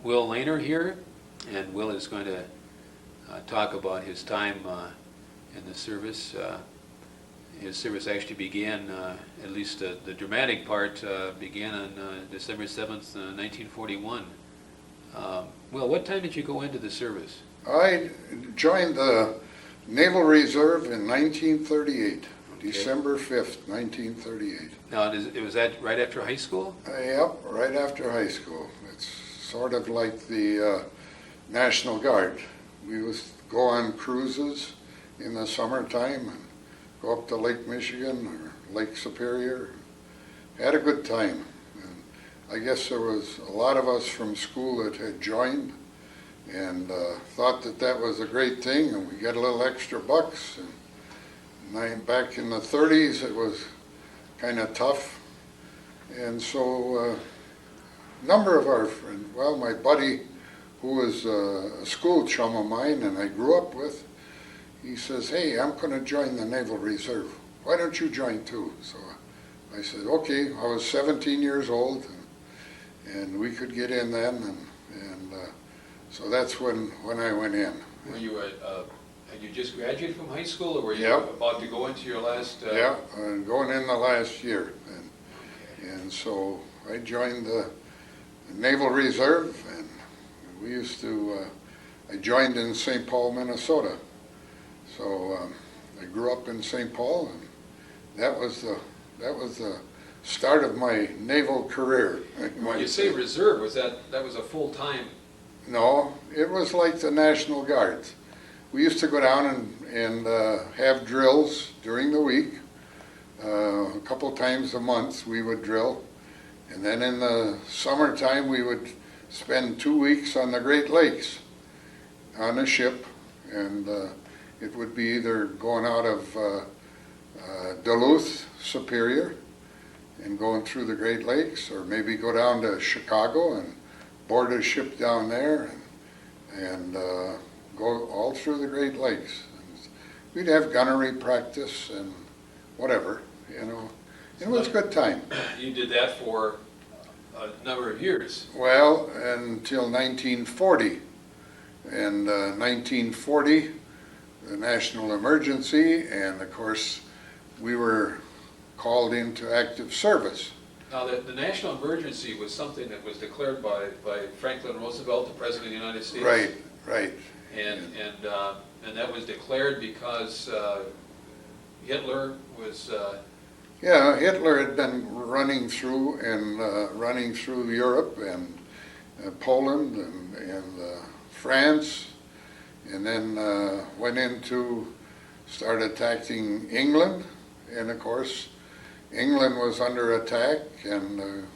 Will Lehner here, and Will is going to talk about his time in the service. His service actually began, at least the dramatic part, began on December 7th, 1941. Will, what time did you go into the service? I joined the Naval Reserve in 1938. Okay. December 5th, 1938. Now, was that right after high school? Yep, right after high school. It's sort of like the National Guard. We would go on cruises in the summertime and go up to Lake Michigan or Lake Superior. Had a good time. And I guess there was a lot of us from school that had joined and thought that that was a great thing, and we got a little extra bucks. And back in the 30s, it was kind of tough, and so a number of our friends, well, my buddy, who was a school chum of mine and I grew up with, he says, "Hey, I'm going to join the Naval Reserve. Why don't you join too?" So I said, okay. I was 17 years old, and we could get in then, and so that's when I went in. Were you had you just graduated from high school, or were you Yep. about to go into your last? Yeah, going in the last year, and so I joined the Naval Reserve, and we used to. I joined in St. Paul, Minnesota. So I grew up in St. Paul, and that was the start of my naval career. When you say reserve, was that was a full time? No, it was like the National Guards. We used to go down and have drills during the week. A couple times a month we would drill. And then in the summertime we would spend 2 weeks on the Great Lakes on a ship. And it would be either going out of Duluth, Superior, and going through the Great Lakes, or maybe go down to Chicago and board a ship down there and go all through the Great Lakes. And we'd have gunnery practice and whatever, you know. It was a good time. You did that for a number of years. Well, until 1940. And 1940, the national emergency, and of course, we were called into active service. Now, the national emergency was something that was declared by Franklin Roosevelt, the President of the United States. Right. And that was declared because Hitler was. Yeah, Hitler had been running through Europe and Poland and France, and then start attacking England, and of course England was under attack, and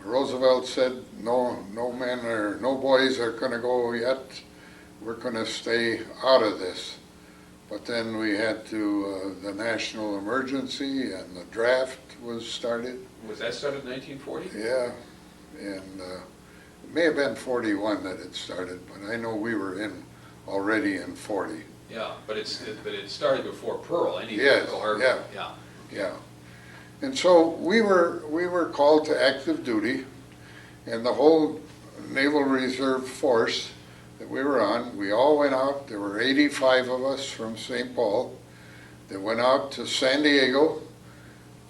Roosevelt said, no men or no boys are going to go yet, we're going to stay out of this. But then we had the national emergency, and the draft was started. Was that started in 1940? Yeah, and it may have been 41 that it started, but I know we were already in 40. Yeah, but it started before Pearl anyway. Yes, yeah. And so we were called to active duty, and the whole Naval Reserve force that we were on, we all went out. There were 85 of us from St. Paul that went out to San Diego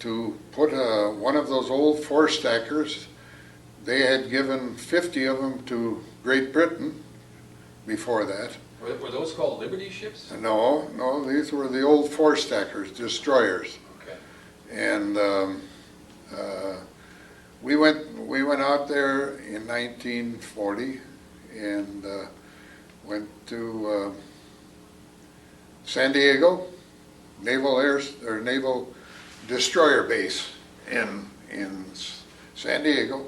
to put one of those old four stackers. They had given 50 of them to Great Britain before that. Were those called Liberty ships? No, these were the old four stackers, destroyers. Okay. And we went out there in 1940 and went to San Diego Naval Destroyer Base in San Diego,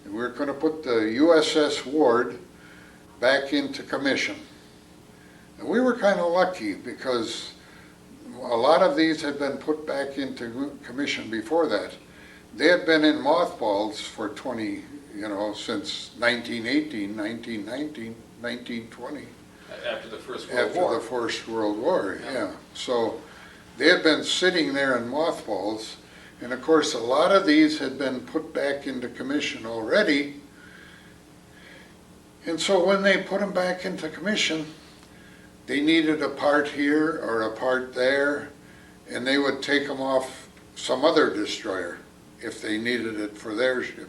and we were going to put the USS Ward back into commission. And we were kind of lucky because a lot of these had been put back into commission before that. They had been in mothballs for since 1918, 1919, 1920. After the First World War. After the First World War, yeah. So they had been sitting there in mothballs, and of course a lot of these had been put back into commission already And so when they put them back into commission, they needed a part here or a part there, and they would take them off some other destroyer if they needed it for their ship.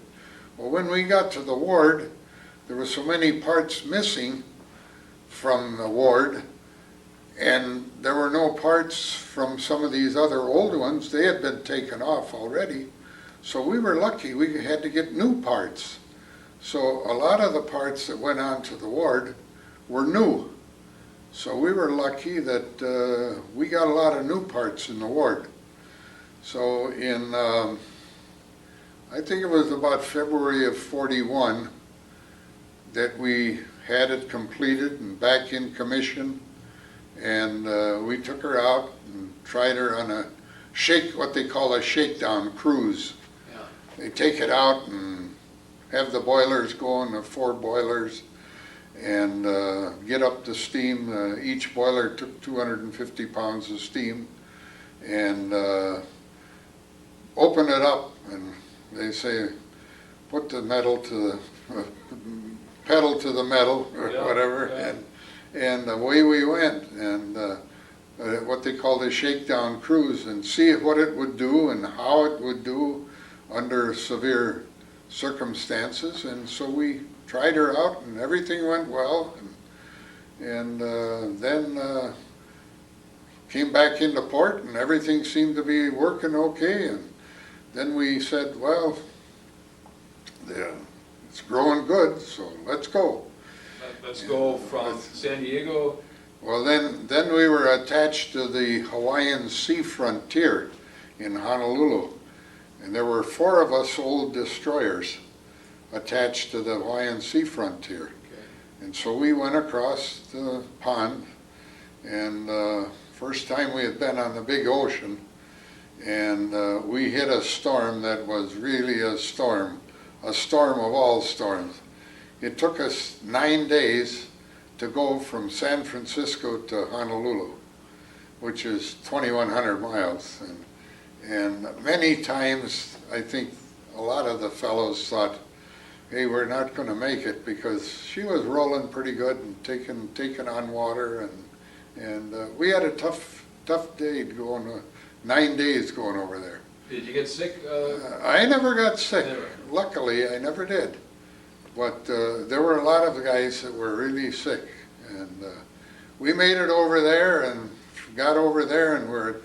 Well, when we got to the Ward, there were so many parts missing from the Ward, and there were no parts from some of these other old ones. They had been taken off already. So we were lucky. We had to get new parts. So a lot of the parts that went on to the Ward were new. So we were lucky that we got a lot of new parts in the Ward. So in, I think it was about February of '41 that we had it completed and back in commission. And we took her out and tried her on a what they call a shakedown cruise. Yeah. They take it out and have the boilers going, the 4 boilers, and get up the steam. Each boiler took 250 pounds of steam, and open it up, and they say, put the metal to the, pedal to the metal, or whatever, and away we went, and what they call the shakedown cruise, and see what it would do and how it would do under severe circumstances. And so we tried her out, and everything went well, and then came back into port, and everything seemed to be working okay. And then we said, well, it's growing good, so let's go. Let's go from San Diego. Well, then we were attached to the Hawaiian Sea Frontier in Honolulu, and there were 4 of us old destroyers attached to the Hawaiian Sea Frontier. Okay. And so we went across the pond, and first time we had been on the big ocean, and we hit a storm that was really a storm of all storms. It took us 9 days to go from San Francisco to Honolulu, which is 2,100 miles. And many times, I think a lot of the fellows thought, hey, we're not going to make it, because she was rolling pretty good and taking on water, and we had a tough day going, 9 days going over there. Did you get sick? I never got sick. Never. Luckily, I never did. But there were a lot of guys that were really sick, and we made it over there and got over there, and were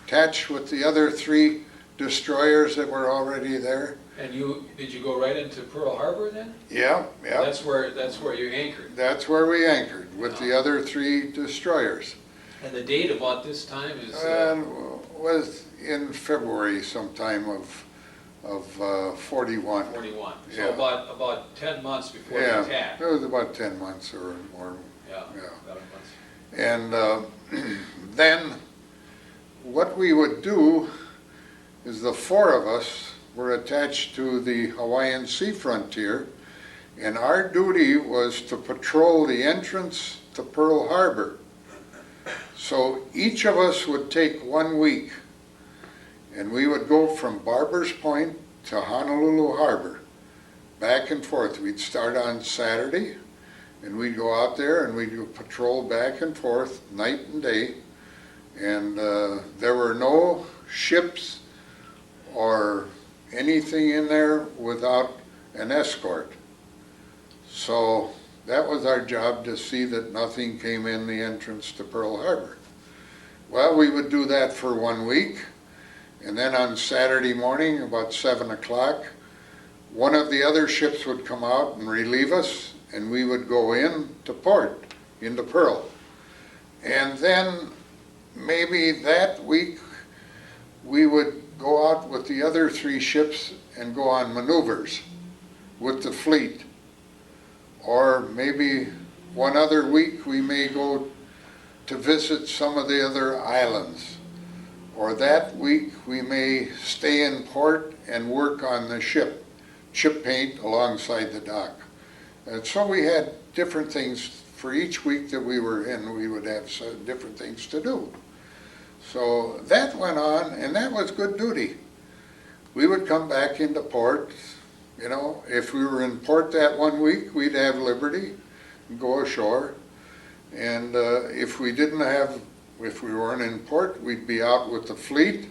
attached with the other 3 destroyers that were already there. And did you go right into Pearl Harbor then? Yeah. That's where you anchored. That's where we anchored with the other 3 destroyers. And the date about this time is Was in February sometime of 41. 41. So Yeah. about 10 months before the attack. It was about 10 months or more. Yeah. 11 months. And then what we would do is the 4 of us were attached to the Hawaiian Sea Frontier, and our duty was to patrol the entrance to Pearl Harbor. So each of us would take 1 week, and we would go from Barber's Point to Honolulu Harbor, back and forth. We'd start on Saturday, and we'd go out there and we'd patrol back and forth night and day. And there were no ships or anything in there without an escort. So that was our job, to see that nothing came in the entrance to Pearl Harbor. Well, we would do that for 1 week, and then on Saturday morning, about 7 o'clock, one of the other ships would come out and relieve us, and we would go in to port, into Pearl. And then maybe that week, we would go out with the other 3 ships and go on maneuvers with the fleet. Or maybe one other week we may go to visit some of the other islands. Or that week we may stay in port and work on the ship paint alongside the dock. And so we had different things for each week that we were in. We would have some different things to do. So that went on, and that was good duty. We would come back into port You know, if we were in port that one week, we'd have liberty and go ashore. And if we weren't in port, we'd be out with the fleet,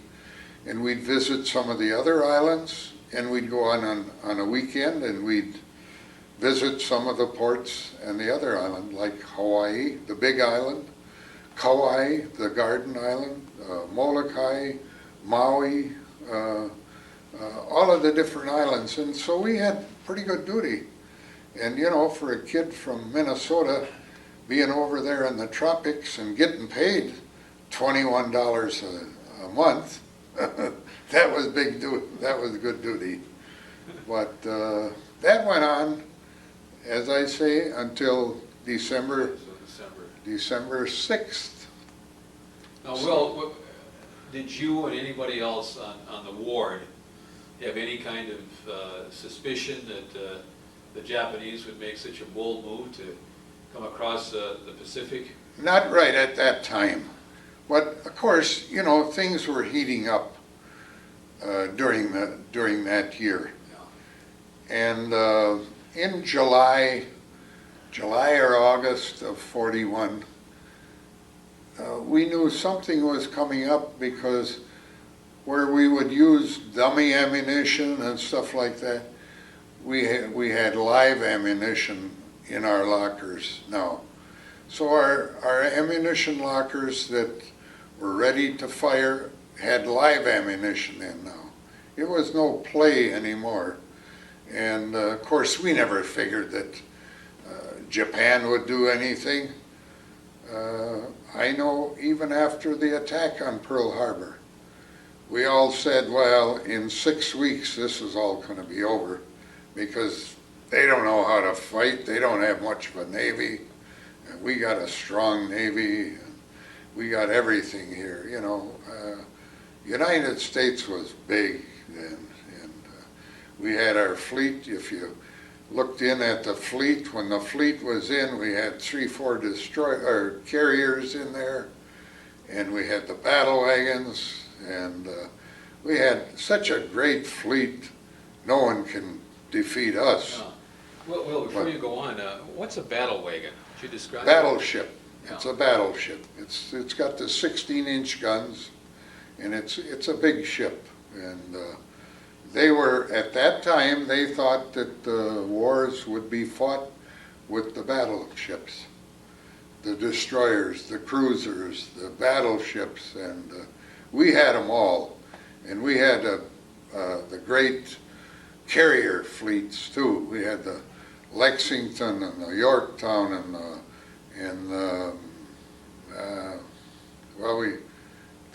and we'd visit some of the other islands, and we'd go on a weekend, and we'd visit some of the ports and the other island, like Hawaii, the Big Island, Kauai, the Garden Island, Molokai, Maui, all of the different islands. And so we had pretty good duty. And you know, for a kid from Minnesota, being over there in the tropics and getting paid $21 a month, that was that was good duty. But that went on, as I say, until December 6th. Now, Will, did you and anybody else on the ward have any kind of suspicion that the Japanese would make such a bold move to come across the Pacific? Not right at that time. But of course, you know, things were heating up during that year. Yeah. And in July or August of '41, we knew something was coming up, because where we would use dummy ammunition and stuff like that, we had live ammunition in our lockers now. So our ammunition lockers that were ready to fire had live ammunition in now. It was no play anymore. And of course, we never figured that Japan would do anything. I know even after the attack on Pearl Harbor, we all said, well, in 6 weeks this is all going to be over, because they don't know how to fight, they don't have much of a navy, and we got a strong navy, and we got everything here, you know. United States was big then, and we had our fleet. If you looked in at the fleet, when the fleet was in, we had 3-4 carriers in there, and we had the battle wagons, and we had such a great fleet, no one can defeat us. Yeah. Well, before you go on, what's a battle wagon? Could you describe it? Battleship. Yeah. It's a battleship. It's got the 16-inch guns, and it's a big ship. And they were, at that time, they thought that the wars would be fought with the battleships, the destroyers, the cruisers, the battleships, and we had them all. And we had the great carrier fleets too. We had the Lexington and the Yorktown and the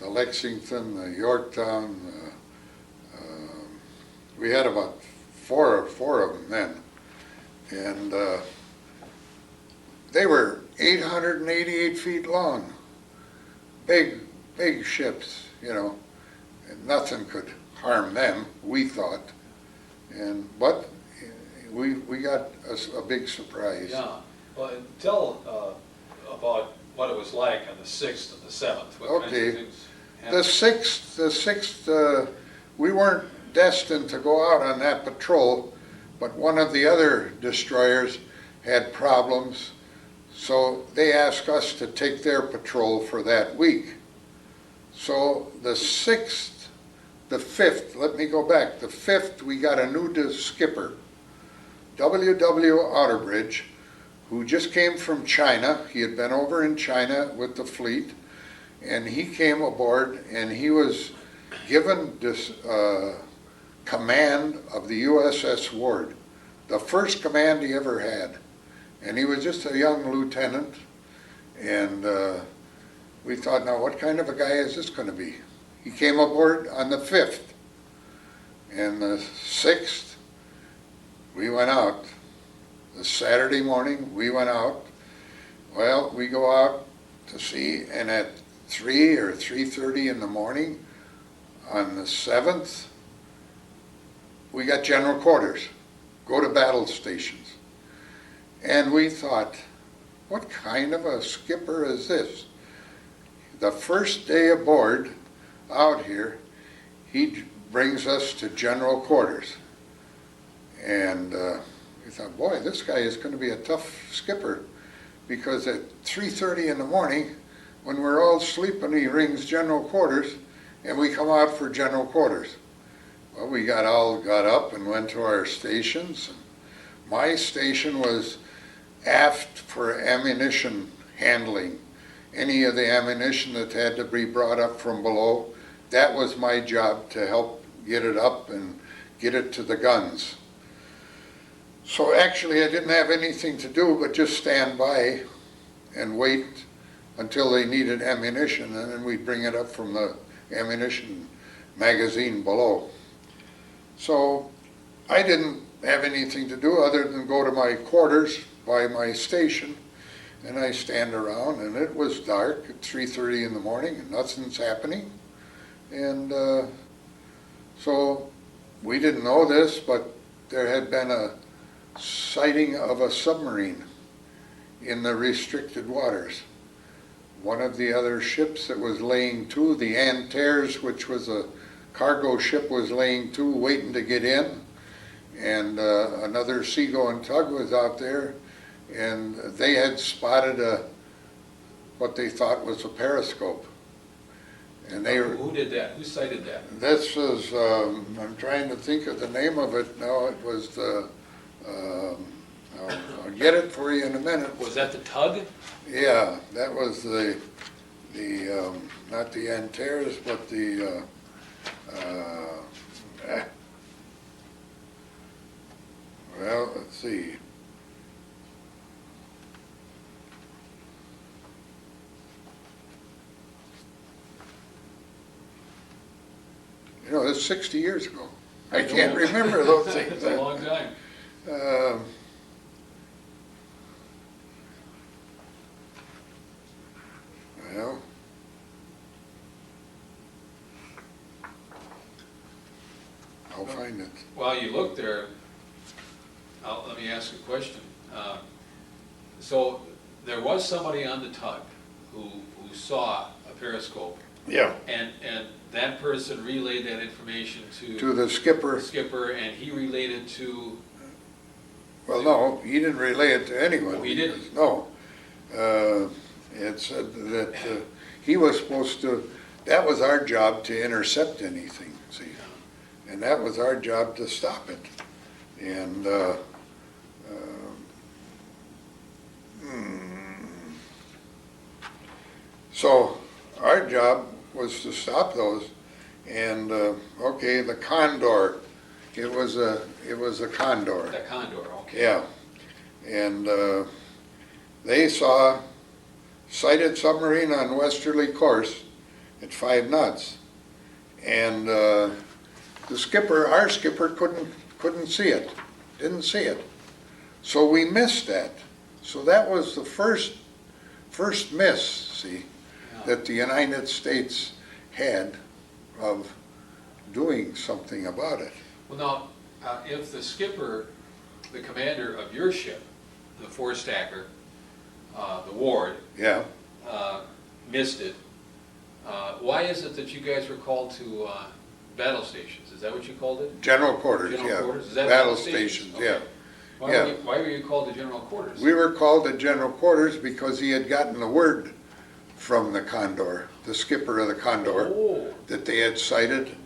Lexington, the Yorktown. We had about four of them then, and they were 888 feet long, big ships, you know, and nothing could harm them, we thought. But we got a big surprise. Yeah. Well, and tell about what it was like on the 6th and the 7th. What kinds of things happened? The 6th, we weren't destined to go out on that patrol, but one of the other destroyers had problems, so they asked us to take their patrol for that week. So the 6th, the 5th, let me go back, the 5th we got a new skipper, WWII Outerbridge, who just came from China. He had been over in China with the fleet, and he came aboard, and he was given this command of the USS Ward, the first command he ever had. And he was just a young lieutenant, and we thought, now what kind of a guy is this going to be? He came aboard on the 5th, and the 6th, we went out. The Saturday morning, we went out. Well, we go out to sea, and at 3 or 3:30 in the morning on the 7th, we got general quarters, go to battle stations. And we thought, what kind of a skipper is this? The first day aboard out here, he brings us to general quarters. And we thought, boy, this guy is going to be a tough skipper, because at 3:30 in the morning, when we're all sleeping, he rings general quarters, and we come out for general quarters. Well, we got up and went to our stations. My station was aft for ammunition handling. Any of the ammunition that had to be brought up from below, that was my job, to help get it up and get it to the guns. So actually I didn't have anything to do but just stand by and wait until they needed ammunition, and then we'd bring it up from the ammunition magazine below. So I didn't have anything to do other than go to my quarters by my station, and I stand around, and it was dark at 3:30 in the morning and nothing's happening. And so we didn't know this, but there had been a sighting of a submarine in the restricted waters. One of the other ships that was laying to, the Antares, which was a cargo ship, was laying to, waiting to get in. And another seagoing tug was out there, and they had spotted what they thought was a periscope. And they Who did that? Who sighted that? This was, I'm trying to think of the name of it now. It was the, I'll get it for you in a minute. Was that the tug? Yeah, that was the not the Antares, but the, well, let's see. You know, that's 60 years ago. I can't remember those things. It's a long time. Well, I'll find it. While you look there, let me ask a question. So there was somebody on the tug who saw a periscope, Yeah. and that person relayed that information To the skipper. and he related to. Well, no, he didn't relay it to anyone. Oh, he didn't? No. It said that he was supposed to, that was our job, to intercept anything, see? And that was our job, to stop it. And so our job was to stop those. And okay, the Condor, it was a Condor. The Condor, okay. Yeah, and they sighted submarine on westerly course at 5 knots, and the skipper, our skipper, couldn't see it, didn't see it, so we missed that. So that was the first miss, see, that the United States had of doing something about it. Well, now, if the skipper, the commander of your ship, the four-stacker, the Ward, Yeah, missed it, why is it that you guys were called to battle stations? Is that what you called it? general quarters, General yeah. quarters? Is that Battle stations, Okay. yeah. Why, Yeah. why were you called to general quarters? We were called to general quarters because he had gotten the word from the Condor, the skipper of the Condor, Oh, that they had sighted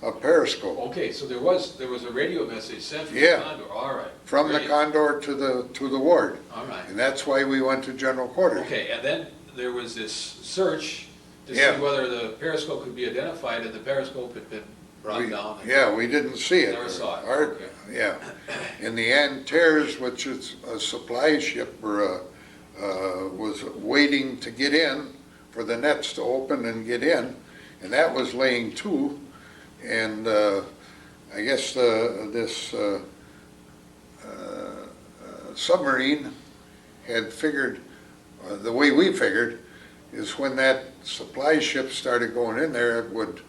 a periscope. okay, so there was a radio message sent from Yeah. the Condor, all right. From the Great. Condor to the Ward. All right. And that's why we went to general quarters. Okay, and then there was this search to Yeah. see whether the periscope could be identified, and the periscope had been brought down. Yeah, we didn't see it. Never saw it, Our- okay. Yeah. And the Antares, which is a supply ship, was waiting to get in for the nets to open and get in, and that was laying to. And I guess this submarine had figured, the way we figured, is when that supply ship started going in there, it would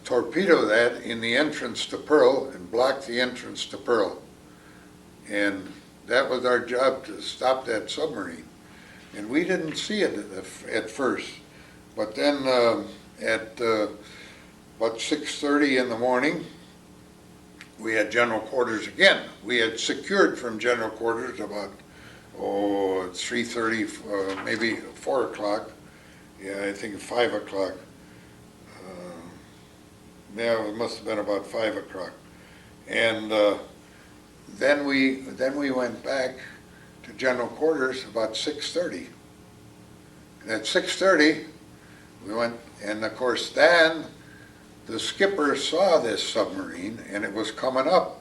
torpedo that in the entrance to Pearl and block the entrance to Pearl. And that was our job, to stop that submarine. And we didn't see it at first. But then at about 6:30 in the morning, we had general quarters again. We had secured from general quarters about 3:30, maybe 4 o'clock. Yeah, I think 5 o'clock. Yeah, it must have been about 5 o'clock. And then we went back to general quarters about 6:30. And at 6:30, we went, and of course then the skipper saw this submarine and it was coming up.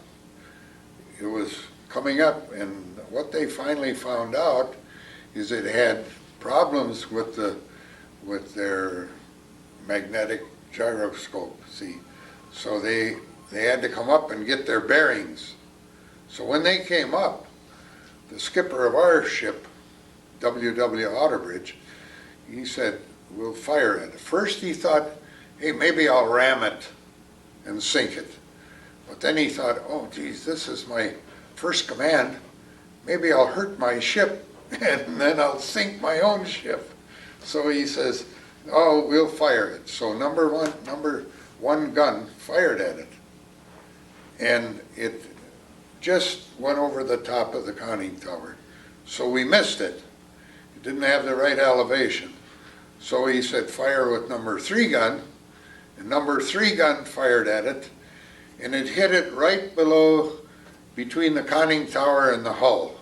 It was coming up, and what they finally found out is it had problems with their magnetic gyroscope, see. So they had to come up and get their bearings. So when they came up, the skipper of our ship, WWII, he said, we'll fire it. At first he thought, hey, maybe I'll ram it and sink it. But then he thought, oh geez, this is my first command. Maybe I'll hurt my ship and then I'll sink my own ship. So he says, oh, we'll fire it. So number one gun fired at it. And it just went over the top of the conning tower. So we missed it. It didn't have the right elevation. So he said, fire with number 3 gun. And number 3 gun fired at it. And it hit it right below, between the conning tower and the hull.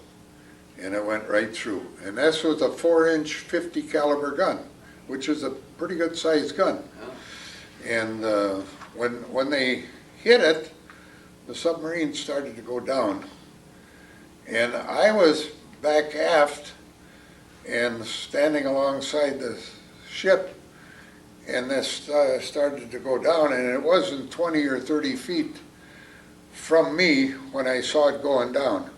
And it went right through. And this was a 4-inch 50 caliber gun, which is a pretty good sized gun. And when they hit it, the submarine started to go down. And I was back aft and standing alongside the ship, and this started to go down, and it wasn't 20 or 30 feet from me when I saw it going down.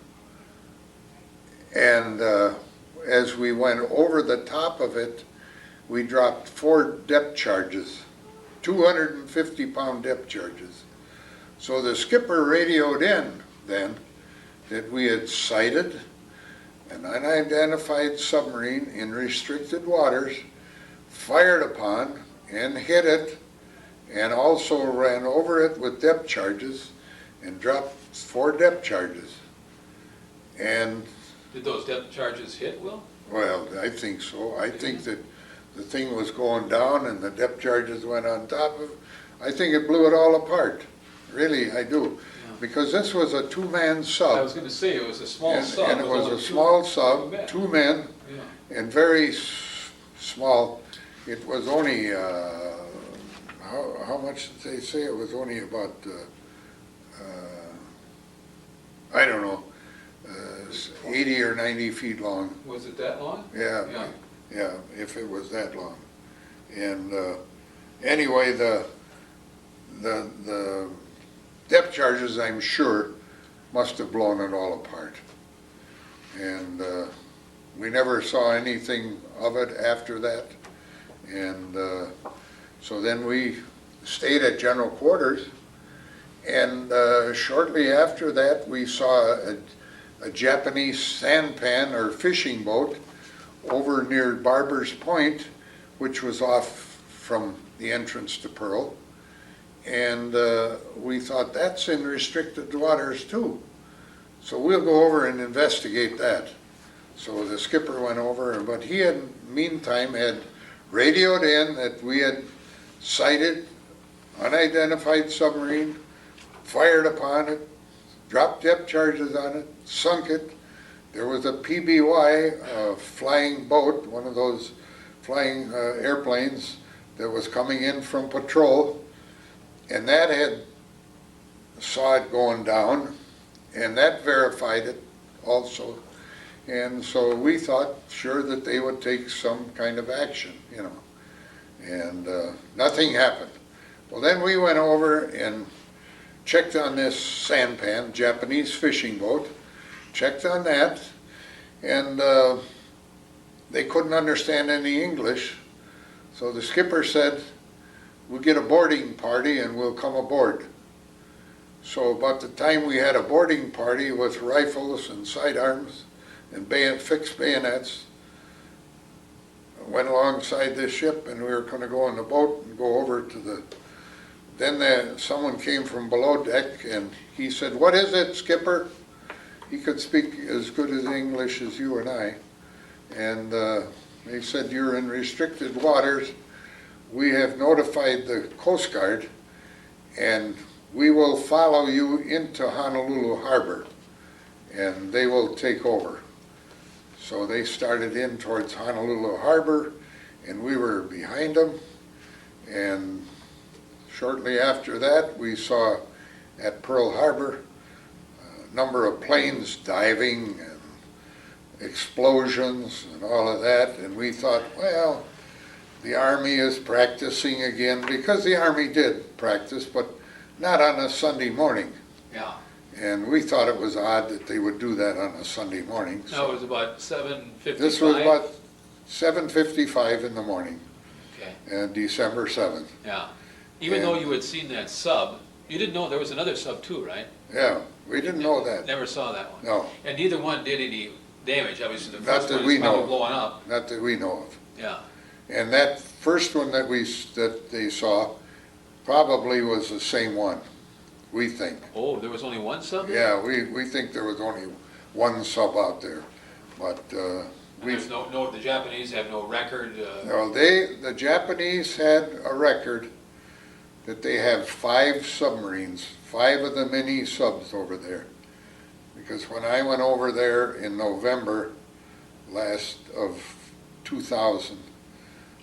And as we went over the top of it, we dropped 4 depth charges, 250-pound depth charges. So the skipper radioed in then that we had sighted an unidentified submarine in restricted waters, fired upon and hit it, and also ran over it with depth charges and dropped 4 depth charges. And did those depth charges hit, Will? well, I think so. I think that the thing was going down and the depth charges went on top of it. I think it blew it all apart. Really, I do. Yeah. Because this was a 2-man sub. I was going to say, it was a small sub. And it was only a small sub, 2 men, Yeah. and very small. It was only, how much did they say? It was only about, I don't know, 80 or 90 feet long. Was it that long? Yeah, yeah, if it was that long. And anyway, the depth charges, I'm sure, must have blown it all apart. And we never saw anything of it after that. And so then we stayed at general quarters, and shortly after that we saw a Japanese sampan or fishing boat over near Barber's Point, which was off from the entrance to Pearl. And we thought, that's in restricted waters too. So we'll go over and investigate that. So the skipper went over, but he had, meantime, had radioed in that we had sighted unidentified submarine, fired upon it, dropped depth charges on it, sunk it. There was a PBY flying boat, one of those flying airplanes that was coming in from patrol, and that had saw it going down, and that verified it also. And so we thought, sure, that they would take some kind of action, you know. And nothing happened. Well, then we went over and checked on this sampan, Japanese fishing boat, checked on that, and they couldn't understand any English. So the skipper said, we'll get a boarding party and we'll come aboard. So about the time we had a boarding party with rifles and sidearms and fixed bayonets, went alongside this ship, and we were going to go on the boat and go over to then someone came from below deck and he said, "What is it, Skipper?" He could speak as good as English as you and I. And they said, "You're in restricted waters. We have notified the Coast Guard and we will follow you into Honolulu Harbor and they will take over." So they started in towards Honolulu Harbor and we were behind them. And shortly after that, we saw at Pearl Harbor a number of planes diving and explosions and all of that. And we thought, well, the Army is practicing again, because the Army did practice, but not on a Sunday morning. Yeah. And we thought it was odd that they would do that on a Sunday morning. No, it was about 7:55. This was about 7:55 in the morning, Okay. December 7th. Yeah. Even And- though you had seen that sub, you didn't know there was another sub too, right? Yeah, we didn't know that. Never saw that one. No, And neither one did any damage. Obviously, the Not first that one we is probably know. blowing up. not that we know of. Yeah. And that first one that they saw probably was the same one, we think. Oh, there was only one sub? Yeah, we think there was only one sub out there, but And there's no, the Japanese have no record. no, the Japanese had a record that they have 5 submarines, 5 of the mini subs over there. Because when I went over there in November last of 2000,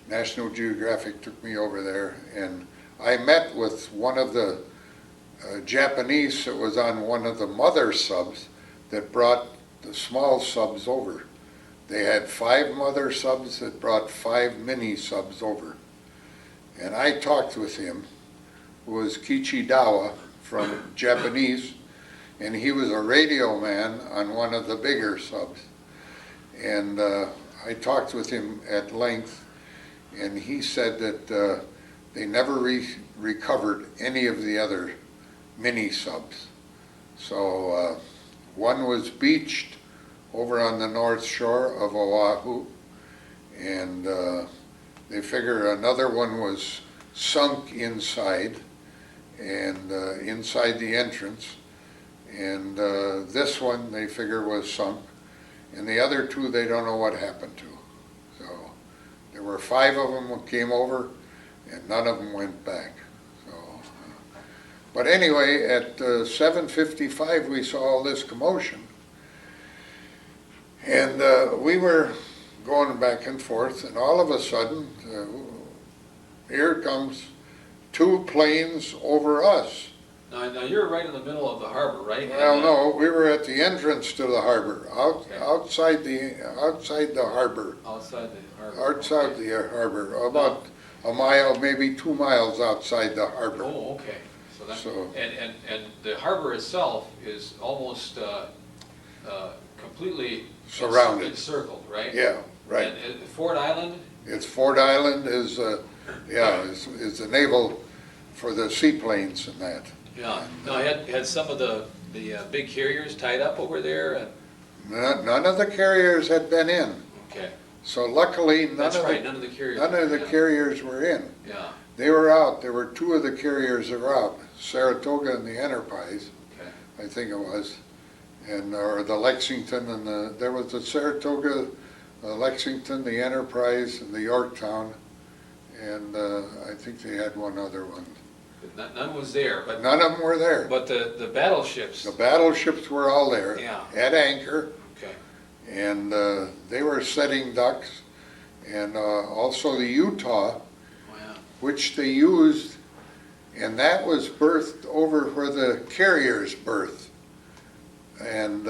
National Geographic took me over there, and I met with one of the Japanese that was on one of the mother subs that brought the small subs over. They had 5 mother subs that brought 5 mini subs over. And I talked with him, who was Kichidawa from Japanese, and he was a radio man on one of the bigger subs. And I talked with him at length, and he said that they never recovered any of the other mini subs. So one was beached over on the north shore of Oahu, and they figure another one was sunk inside, and inside the entrance, and this one they figure was sunk, and the other 2 they don't know what happened to. So there were 5 of them that came over, and none of them went back. So, but anyway, at 7:55 we saw all this commotion, and we were going back and forth, and all of a sudden, here comes 2 planes over us. Now you're right in the middle of the harbor, right? Well, no, we were at the entrance to the harbor, Okay. outside the harbor, Outside the harbor. outside Okay. the harbor, about a mile, maybe 2 miles outside the harbor. Oh, okay. So that, So- and the harbor itself is almost completely Surrounded. encircled, right? Yeah, right. And Ford Island. It's Ford Island is is the naval for the seaplanes and that. Yeah. Now had some of the big carriers tied up over there. And, None of the carriers had been in, okay. so luckily none That's of right. the None of the carriers. none of the yeah. carriers were in. Yeah. They were out. There were 2 of the carriers that were out, Saratoga and the Enterprise, Okay. I think it was, and or the Lexington and there was the Saratoga, Lexington, the Enterprise, and the Yorktown, and I think they had one other one. None was there, but None of them were there. but the battleships. The battleships were all there, Yeah. at anchor, Okay. and they were setting ducks, and also the Utah, Oh, yeah. which they used, and that was berthed over where the carriers berthed. And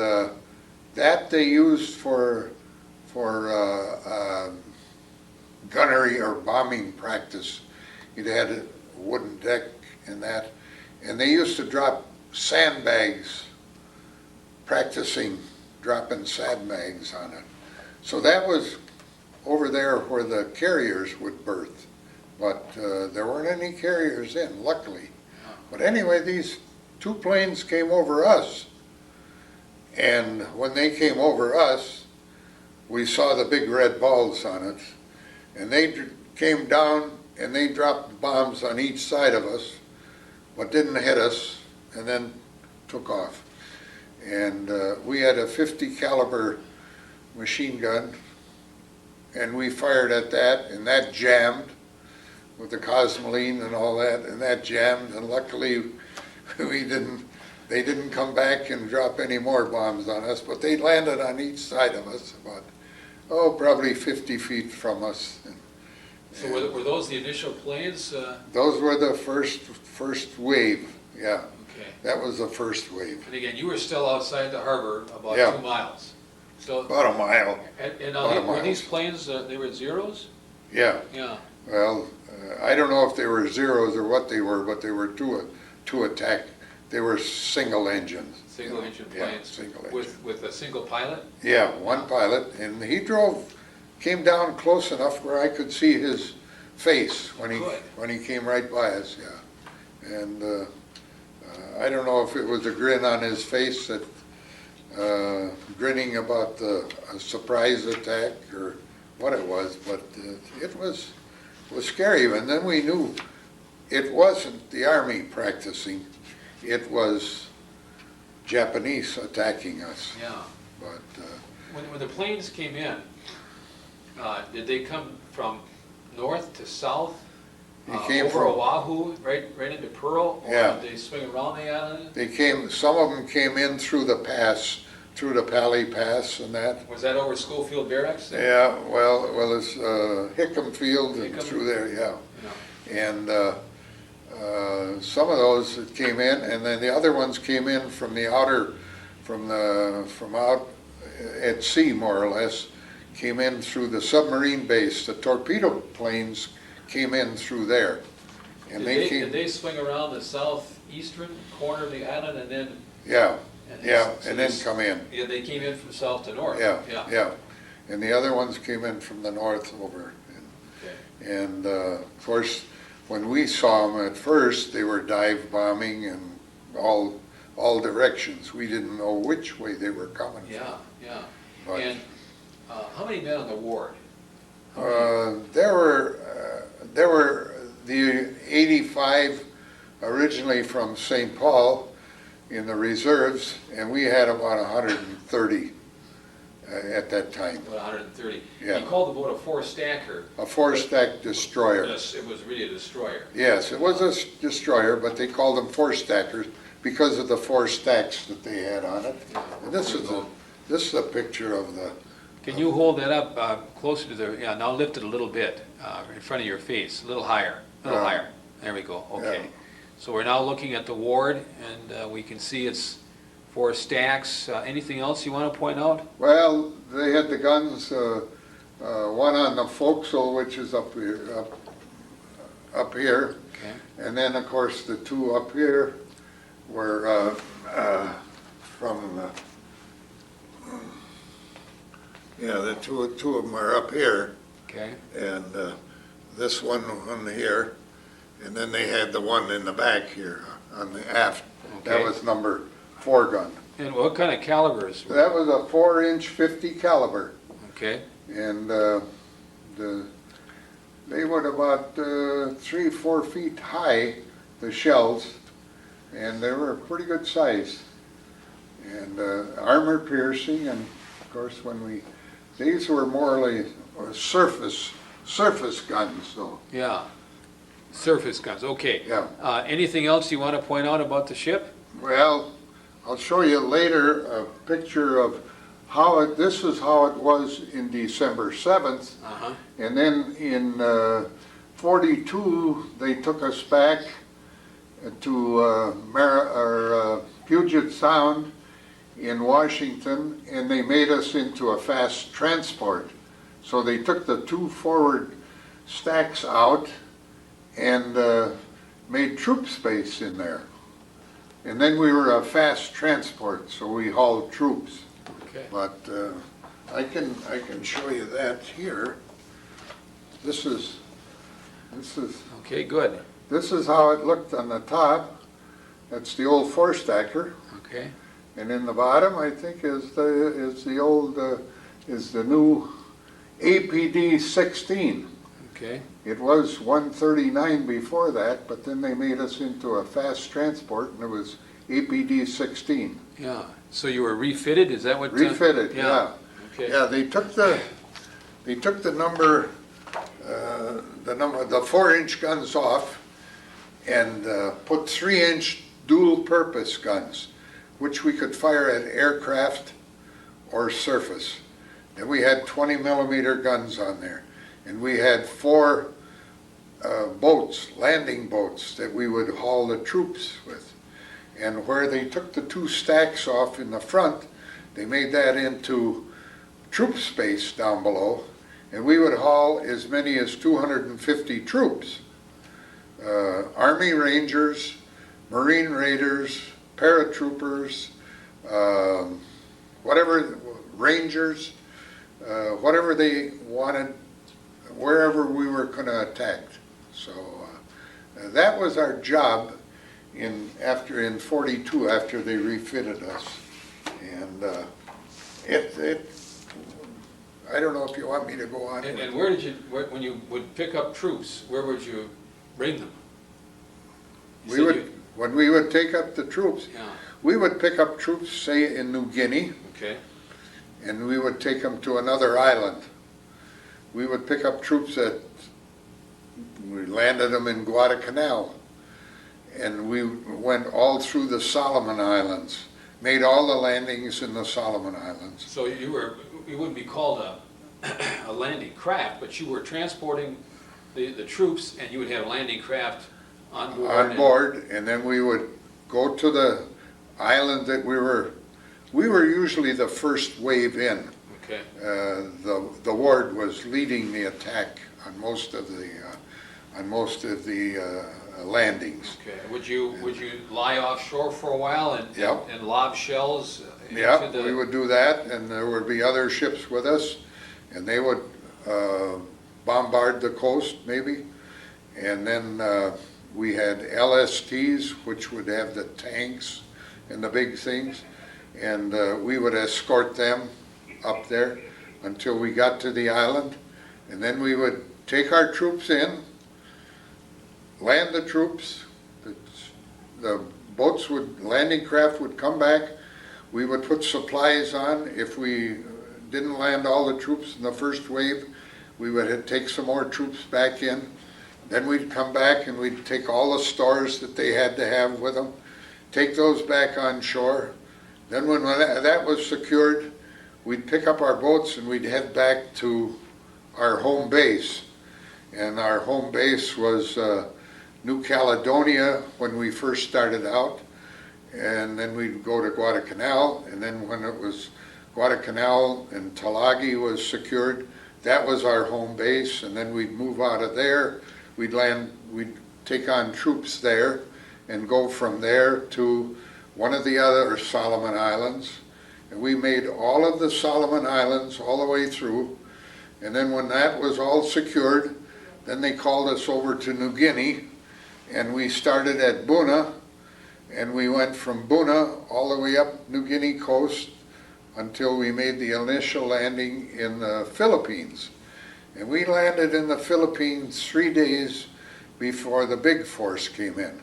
that they used for gunnery or bombing practice. It had a wooden deck and that, and they used to drop sandbags, practicing dropping sandbags on it. So that was over there where the carriers would berth, but there weren't any carriers in, luckily. But anyway, these 2 planes came over us, and when they came over us, we saw the big red balls on it, and they came down and they dropped bombs on each side of us, but didn't hit us, and then took off. And we had a 50 caliber machine gun, and we fired at that, and that jammed with the Cosmoline and all that, and that jammed, and luckily they didn't come back and drop any more bombs on us, but they landed on each side of us about, probably 50 feet from us. So were those the initial planes? Those were the first wave, yeah. Okay. That was the first wave. And again, you were still outside the harbor about Yeah. 2 miles. So, About a mile, and about a were mile. these planes, they were zeros? yeah. Yeah. Well, I don't know if they were zeros or what they were, but they were two attack. They were single engines. Single engine Yeah, planes? single engine. With a single pilot? Yeah, one pilot, and he came down close enough where I could see his face when he came right by us, yeah. And I don't know if it was a grin on his face that grinning about the surprise attack or what it was, but it was scary. And then we knew it wasn't the Army practicing, it was Japanese attacking us. Yeah. But When the planes came in, did they come from north to south? They came over from Oahu, right into Pearl? Or Yeah. did they swing around the island? some of them came in through the pass, through the Pali Pass and that. Was that over Schofield Barracks? Yeah, well, it's Hickam Field and Hickam? through there, yeah. Yeah. And some of those that came in, and then the other ones came in from out at sea, more or less, came in through the submarine base. The torpedo planes came in through there. And Did they swing around the southeastern corner of the island and then? Yeah, So and then come in. Yeah, they came in from south to north. Yeah. And the other ones came in from the north over. Okay. And of course, when we saw them at first, they were dive bombing in all directions. We didn't know which way they were coming from. Yeah. But, And how many men on the ward? there were the 85 originally from St. Paul in the reserves, and we had about 130 at that time. About 130. Yeah. You called the boat a four-stacker. A four-stack destroyer. Yes, it was really a destroyer. Yes, it was a destroyer, but they called them four-stackers because of the four stacks that they had on it. And this is a picture of the. Can you hold that up closer to the, now lift it a little bit in front of your face, a little higher, higher. There we go, okay. Yeah. So we're now looking at the ward, and we can see it's 4 stacks. Anything else you want to point out? Well, they had the guns, one on the forecastle, which is up here, Okay. and then of course the two up here were from the two of them are up here, Okay. and this one here, and then they had the one in the back here on the aft. That Okay. was number 4 gun. And what kind of calibers? That was a 4-inch 50 caliber. Okay. And they were about 3-4 feet high, the shells, and they were pretty good size. And armor piercing, and of course these were more like surface guns, though. Yeah. Surface guns, okay. Yeah. Anything else you want to point out about the ship? Well, I'll show you later a picture of this is how it was in December 7th. Uh-huh. And then in 42, they took us back to Puget Sound in Washington, and they made us into a fast transport. So they took the 2 forward stacks out and made troop space in there. And then we were a fast transport, so we hauled troops. Okay. But I can show you that here. This is Okay, good. this is how it looked on the top. That's the old 4-stacker, Okay. and in the bottom, I think, is the new APD 16. Okay. It was 139 before that, but then they made us into a fast transport, and it was APD-16. Yeah, so you were refitted, is that what? Refitted, yeah. Okay. Yeah, they took the number, the 4-inch guns off and put 3-inch dual-purpose guns, which we could fire at aircraft or surface. And we had 20 millimeter guns on there. And we had 4 boats, landing boats, that we would haul the troops with. And where they took the 2 stacks off in the front, they made that into troop space down below, and we would haul as many as 250 troops. Army Rangers, Marine Raiders, paratroopers, whatever, Rangers, whatever they wanted, wherever we were going to attack. So that was our job in 42, after they refitted us. And I don't know if you want me to go on. And where did you, when you would pick up troops, where would you bring them? When we would take up the troops, yeah. We would pick up troops, say, in New Guinea. Okay. And we would take them to another island. We would pick up troops we landed them in Guadalcanal. And we went all through the Solomon Islands, made all the landings in the Solomon Islands. So you wouldn't be called a landing craft, but you were transporting the troops, and you would have landing craft on board. On board, and then we would go to the island that we were usually the first wave in. Okay. The Ward was leading the attack on most of the landings. Okay. Would you lie offshore for a while and Yep. and lob shells? Yeah, we would do that, and there would be other ships with us, and they would bombard the coast maybe, and then we had LSTs, which would have the tanks and the big things, and we would escort them up there until we got to the island, and then we would take our troops in, land the troops, the landing craft would come back, we would put supplies on. If we didn't land all the troops in the first wave, we would take some more troops back in. Then we'd come back and we'd take all the stores that they had to have with them, take those back on shore. Then when that was secured, we'd pick up our boats and we'd head back to our home base. And our home base was New Caledonia when we first started out. And then we'd go to Guadalcanal, and then when it was Guadalcanal and Talagi was secured, that was our home base, and then we'd move out of there, we'd take on troops there, and go from there to one of the other Solomon Islands. And we made all of the Solomon Islands all the way through, and then when that was all secured, then they called us over to New Guinea, and we started at Buna, and we went from Buna all the way up New Guinea coast until we made the initial landing in the Philippines. And we landed in the Philippines 3 days before the big force came in.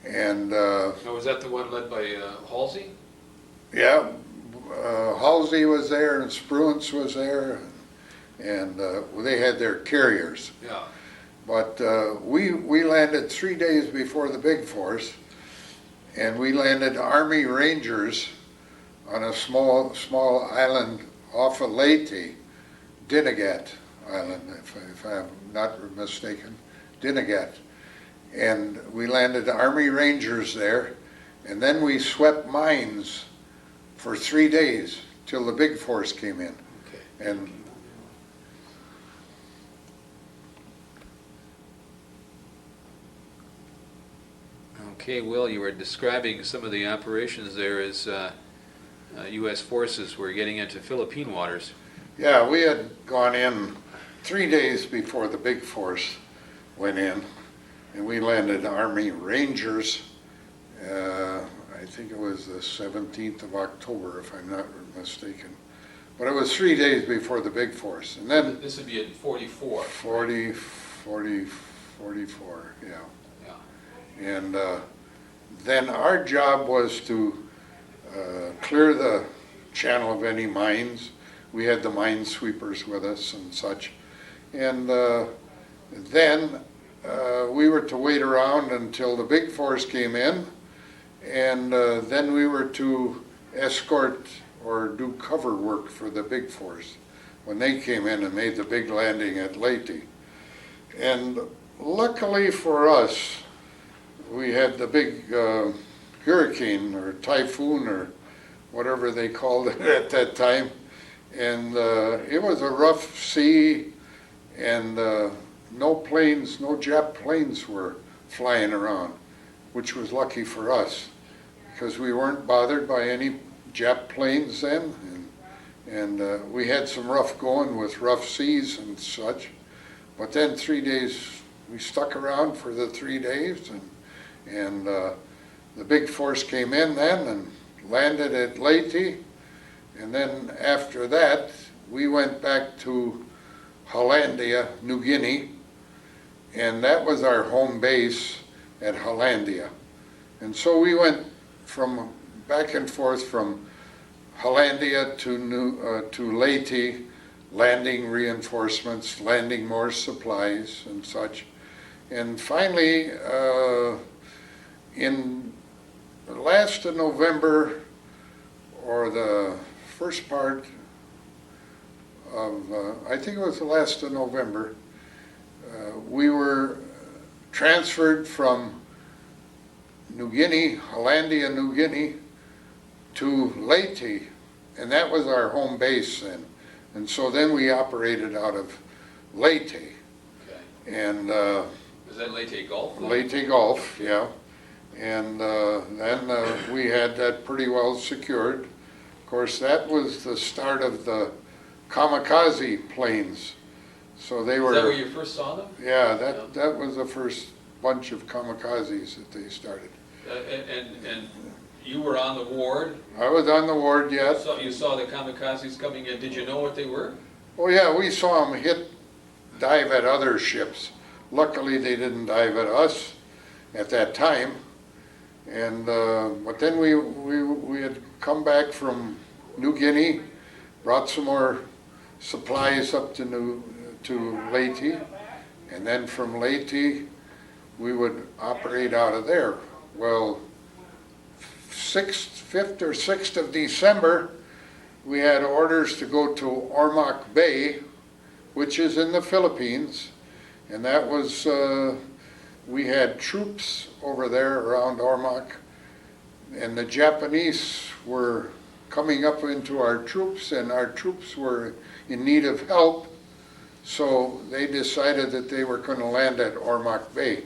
And was that the one led by Halsey? yeah, Halsey was there and Spruance was there, and they had their carriers. Yeah. But we landed 3 days before the big force, and we landed Army Rangers on a small island off of Leyte, Dinagat Island, if I'm not mistaken, Dinagat. And we landed Army Rangers there, and then we swept mines for 3 days till the big force came in. Okay. And Okay, Will, you were describing some of the operations there as U.S. forces were getting into Philippine waters. yeah, we had gone in 3 days before the big force went in, and we landed Army Rangers, I think it was the 17th of October, if I'm not mistaken. But it was 3 days before the big force. And then This would be in 44. 44, yeah. Yeah. And then our job was to clear the channel of any mines. We had the mine sweepers with us and such. And then we were to wait around until the big force came in, and then we were to escort or do cover work for the big force when they came in and made the big landing at Leyte. And luckily for us, we had the big hurricane or typhoon or whatever they called it at that time. And it was a rough sea, and no planes, no Jap planes were flying around, which was lucky for us because we weren't bothered by any Jap planes then. And we had some rough going with rough seas and such. But then 3 days, we stuck around for the 3 days, and the big force came in then and landed at Leyte. And then after that, we went back to Hollandia, New Guinea, and that was our home base at Hollandia. And so we went from back and forth from Hollandia to Leyte, landing reinforcements, landing more supplies and such. And finally, in the last of November, or the first part of, I think it was the last of November, we were transferred from New Guinea, Hollandia, New Guinea, to Leyte, and that was our home base then. And so then we operated out of Leyte. Okay. And is that Leyte Gulf? Leyte Gulf, yeah. And then we had that pretty well secured. Of course, that was the start of the kamikaze planes. So they were. Is that where you first saw them? Yeah, that was the first bunch of kamikazes that they started. And you were on the Ward. I was on the Ward yet. So you saw the kamikazes coming in. Did you know what they were? Oh yeah, we saw them dive at other ships. Luckily, they didn't dive at us at that time. And but then we had come back from New Guinea, brought some more supplies up to Leyte, and then from Leyte we would operate out of there. Well, 5th or 6th of December, we had orders to go to Ormoc Bay, which is in the Philippines, and that was, we had troops over there around Ormoc, and the Japanese were coming up into our troops, and our troops were in need of help, so they decided that they were going to land at Ormoc Bay.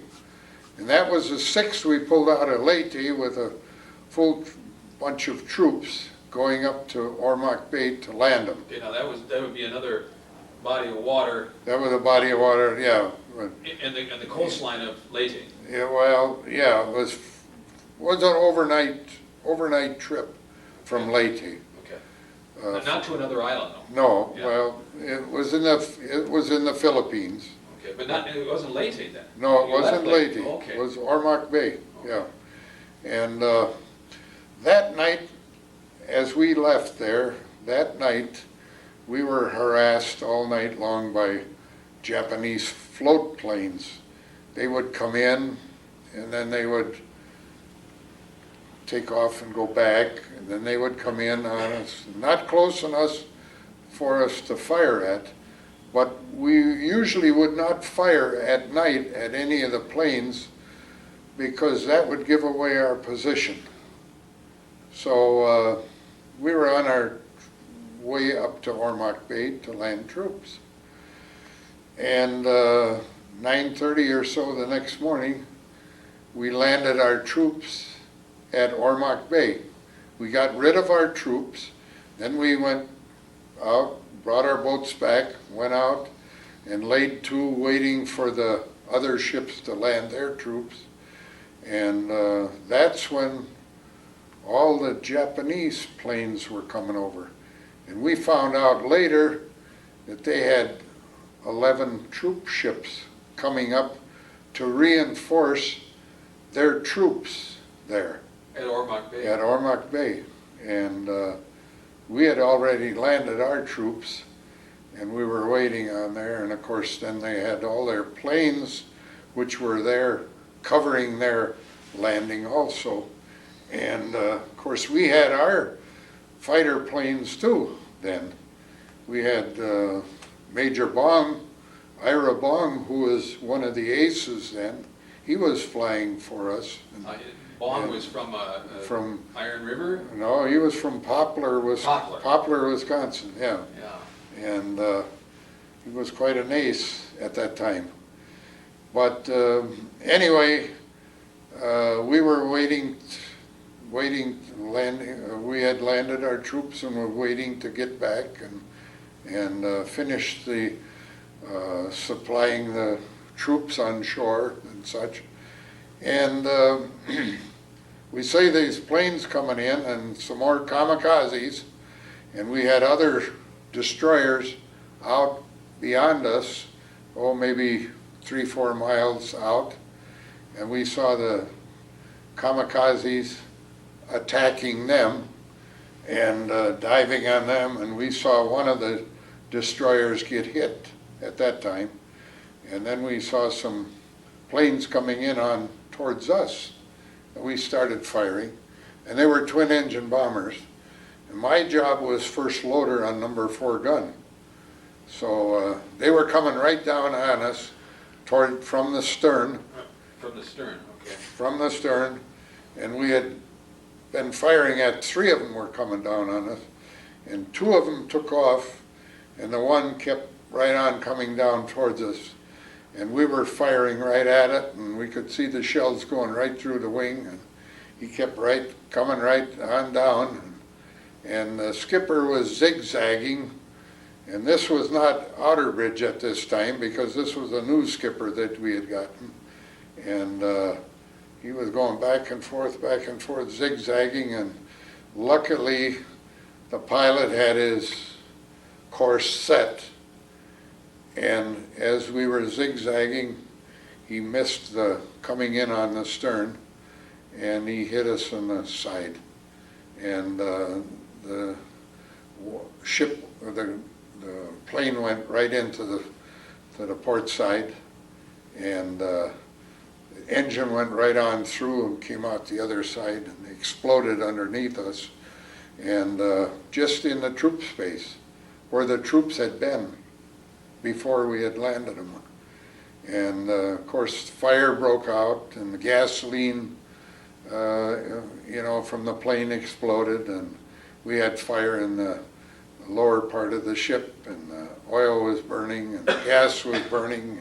And that was the 6th we pulled out of Leyte with a full bunch of troops going up to Ormoc Bay to land them. Okay, now that would be another body of water. That was a body of water, yeah. And the coastline of Leyte. Yeah, well, yeah, it was an overnight trip from Leyte. Okay. Not to another island, though. No, Yeah. well, it was in the Philippines. Okay, but it wasn't Leyte then. No, it You left wasn't Leyte. Okay. It was Ormoc Bay, yeah. And that night, as we left there, that night, we were harassed all night long by Japanese float planes. They would come in, and then they would take off and go back, and then they would come in on us, not close enough for us to fire at, but we usually would not fire at night at any of the planes because that would give away our position. So we were on our way up to Ormoc Bay to land troops. And 9:30 or so the next morning, we landed our troops at Ormoc Bay. We got rid of our troops, then we went out, brought our boats back, went out and laid to waiting for the other ships to land their troops. And that's when all the Japanese planes were coming over. And we found out later that they had 11 troop ships coming up to reinforce their troops there At Ormoc Bay. at Ormoc Bay. And we had already landed our troops, and we were waiting on there. And of course, then they had all their planes, which were there covering their landing also. And of course, we had our fighter planes too then. We had Major Bong, Ira Bong, who was one of the aces then. He was flying for us. Bong was from Iron River? No, he was from Poplar, Poplar. Wisconsin, yeah. And he was quite an ace at that time. But anyway, we were waiting, landing. We had landed our troops and were waiting to get back and finish the supplying the troops on shore and such. And we see these planes coming in and some more kamikazes, and we had other destroyers out beyond us, maybe 3-4 miles out, and we saw the kamikazes attacking them and diving on them, and we saw one of the destroyers get hit at that time, and then we saw some planes coming in on towards us, and we started firing, and they were twin-engine bombers, and my job was first loader on number 4 gun. So they were coming right down on us from the stern. From the stern, okay. From the stern, and we had been firing at 3 of them were coming down on us, and 2 of them took off, and the one kept right on coming down towards us. And we were firing right at it, and we could see the shells going right through the wing, and he kept coming right on down. And the skipper was zigzagging, and this was not Outerbridge at this time, because this was a new skipper that we had gotten. And he was going back and forth, zigzagging, and luckily the pilot had his course set. And as we were zigzagging, he missed the coming in on the stern, and he hit us on the side. And the ship, the plane went right into the port side, and the engine went right on through and came out the other side and exploded underneath us, and just in the troop space where the troops had been before we had landed them. And of course, fire broke out, and the gasoline, from the plane exploded, and we had fire in the lower part of the ship, and the oil was burning, and the gas was burning,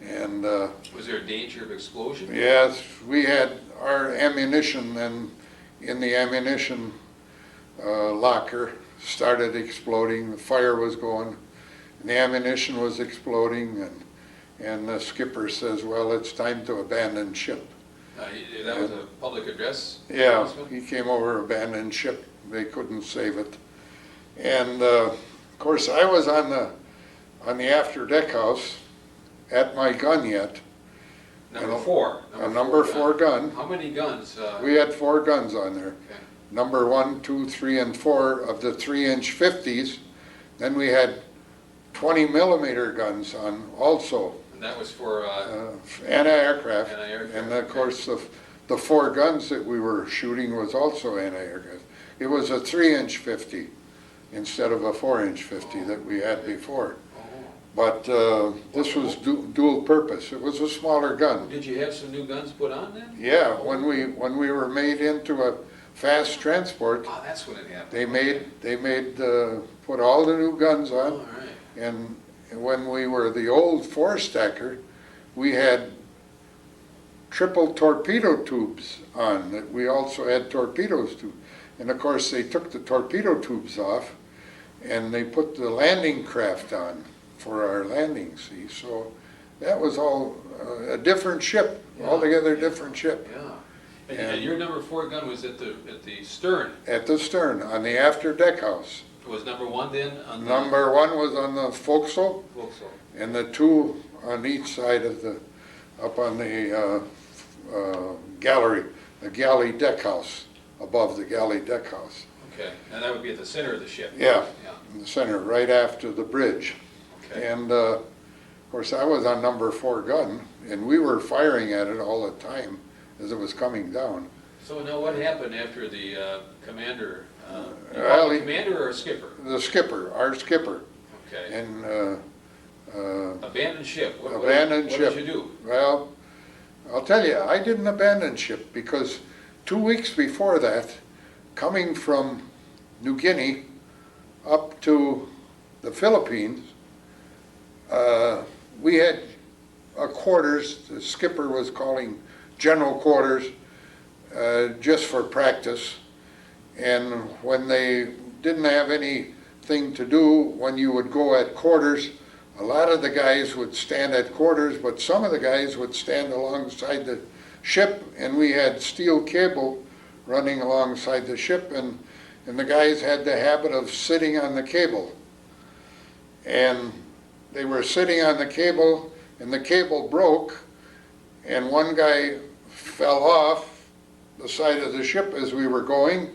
and was there a danger of explosion? Yes, we had our ammunition then in the ammunition locker started exploding. The fire was going. The ammunition was exploding, and the skipper says, well, it's time to abandon ship. That was a public address? Yeah, he came over, abandoned ship. They couldn't save it. And of course, I was on the after deck house at my gun yet. Number 4. Number 4 gun. How many guns? We had 4 guns on there. Okay. Number 1, 2, 3, and 4 of the 3-inch 50s. Then we had 20 millimeter guns on also. And that was for anti-aircraft. Anti-aircraft. And of course the 4 guns that we were shooting was also anti-aircraft. It was a 3-inch 50 instead of a 4-inch 50 that we had before. But this was dual purpose. It was a smaller gun. Did you have some new guns put on then? Yeah, when we were made into a fast transport, that's when it happened. they made put all the new guns on. All right. And when we were the old 4-stacker, we had triple torpedo tubes on that we also had torpedoes to. And of course they took the torpedo tubes off and they put the landing craft on for our landing, see. So that was all a different ship, altogether different ship. Yeah. And your number 4 gun was at the stern? At the stern, on the after deck house. Was number 1 then? Number 1 was on the forecastle, and the 2 on each side of up on the gallery, the galley deck house, above the galley deck house. Okay, and that would be at the center of the ship? Yeah, in the center, right after the bridge. Okay. And of course, I was on number 4 gun, and we were firing at it all the time as it was coming down. So now what happened after the commander, commander or skipper? The skipper, our skipper. Okay. And abandoned ship. What ship. did you do? Well, I'll tell you, I didn't abandon ship because 2 weeks before that, coming from New Guinea up to the Philippines, we had quarters, the skipper was calling general quarters, just for practice. And when they didn't have anything to do, when you would go at quarters, a lot of the guys would stand at quarters, but some of the guys would stand alongside the ship, and we had steel cable running alongside the ship, and the guys had the habit of sitting on the cable. And they were sitting on the cable, and the cable broke, and one guy fell off the side of the ship as we were going,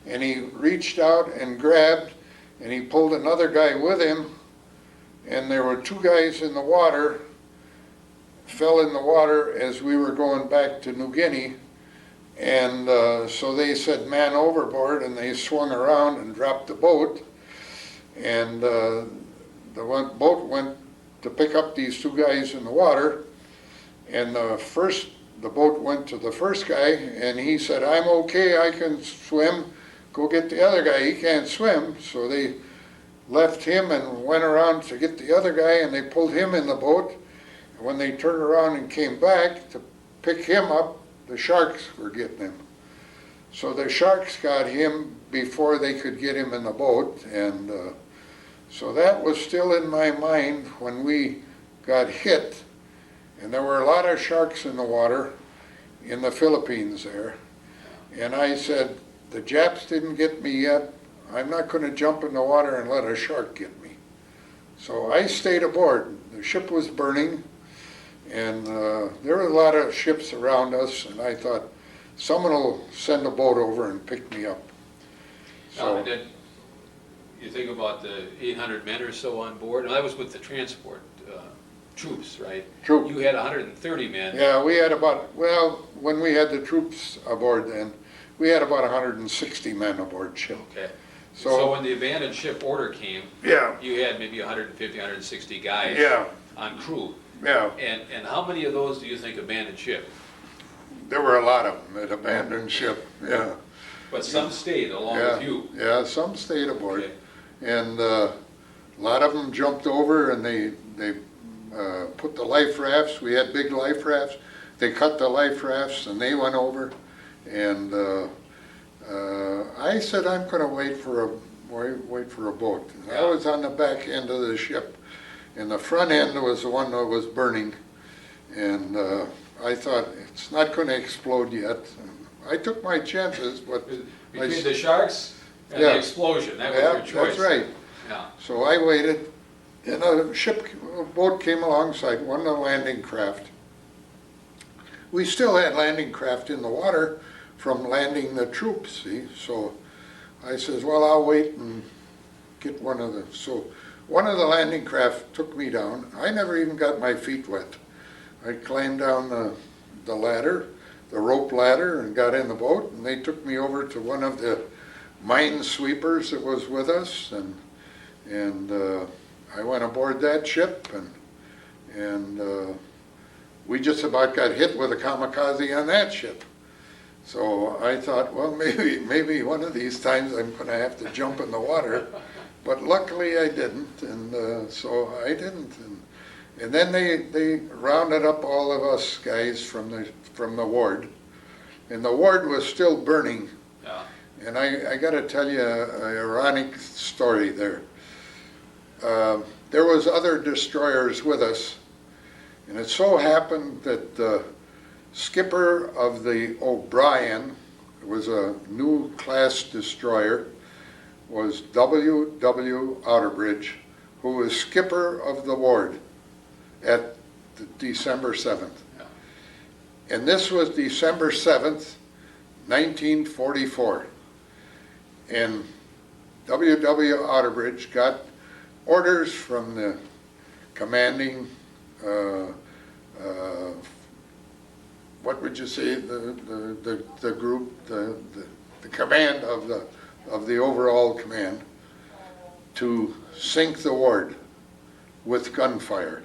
and he reached out and grabbed, and he pulled another guy with him, and there were 2 guys in the water, fell in the water as we were going back to New Guinea, and so they said man overboard, and they swung around and dropped the boat, and the boat went to pick up these 2 guys in the water, and the boat went to the first guy, and he said, I'm okay, I can swim, go get the other guy, he can't swim. So they left him and went around to get the other guy, and they pulled him in the boat. And when they turned around and came back to pick him up, the sharks were getting him. So the sharks got him before they could get him in the boat, and so that was still in my mind when we got hit. And there were a lot of sharks in the water in the Philippines there. And I said, the Japs didn't get me yet. I'm not going to jump in the water and let a shark get me. So I stayed aboard. The ship was burning, and there were a lot of ships around us, and I thought, someone will send a boat over and pick me up. So Now, you think about the 800 men or so on board, and that was with the transport troops, right? Troops. You had 130 men. Yeah, we had about, well, when we had the troops aboard then, we had about 160 men aboard ship. Okay. So when the abandoned ship order came, yeah, you had maybe 150, 160 guys on crew. Yeah. And how many of those do you think abandoned ship? There were a lot of them that abandoned ship, yeah. But some stayed along with you. Yeah, some stayed aboard. Okay. And a lot of them jumped over, and they put the life rafts. We had big life rafts. They cut the life rafts, and they went over. And I said, I'm going to wait for a boat. I was on the back end of the ship, and the front end was the one that was burning. And I thought, it's not going to explode yet. I took my chances, but Between the sharks and the explosion, that was your choice. That's right. Yeah. So I waited, and a boat came alongside, one of the landing craft. We still had landing craft in the water from landing the troops, see? So I says, well, I'll wait and get one of the, so one of the landing craft took me down. I never even got my feet wet. I climbed down the ladder, the rope ladder, and got in the boat, and they took me over to one of the mine sweepers that was with us, and I went aboard that ship, and we just about got hit with a kamikaze on that ship. So I thought, well, maybe one of these times I'm going to have to jump in the water, but luckily I didn't, and so I didn't. And then they rounded up all of us guys from the ward, and the ward was still burning. Yeah. And I got to tell you an ironic story there. There was other destroyers with us, and it so happened that the skipper of the O'Brien, it was a new class destroyer, was W.W. Outerbridge, who was skipper of the Ward at December 7th. Yeah. And this was December 7th, 1944. And W.W. Outerbridge got orders from the commanding, what would you say, the group, the command of the overall command, to sink the Ward with gunfire,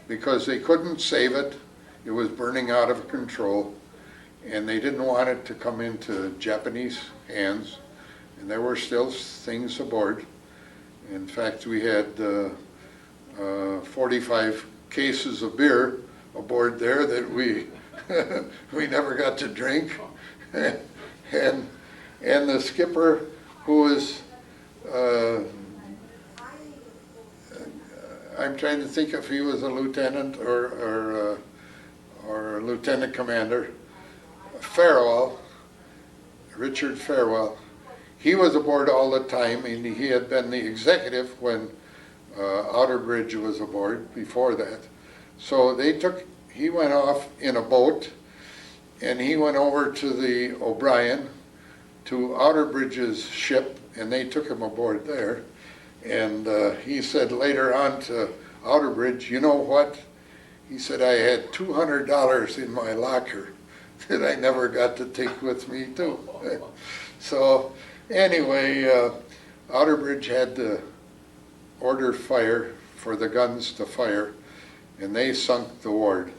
because they couldn't save it. It was burning out of control, and they didn't want it to come into Japanese hands, and there were still things aboard. In fact, we had 45 cases of beer aboard there that we we never got to drink, and the skipper, who was I'm trying to think if he was a lieutenant or a lieutenant commander, Richard Farewell. He was aboard all the time, and he had been the executive when Outerbridge was aboard before that. So he went off in a boat, and he went over to the O'Brien, to Outerbridge's ship, and they took him aboard there. And he said later on to Outerbridge, you know what? He said, I had $200 in my locker that I never got to take with me too. So anyway, Outerbridge had to order fire for the guns to fire, and they sunk the Ward.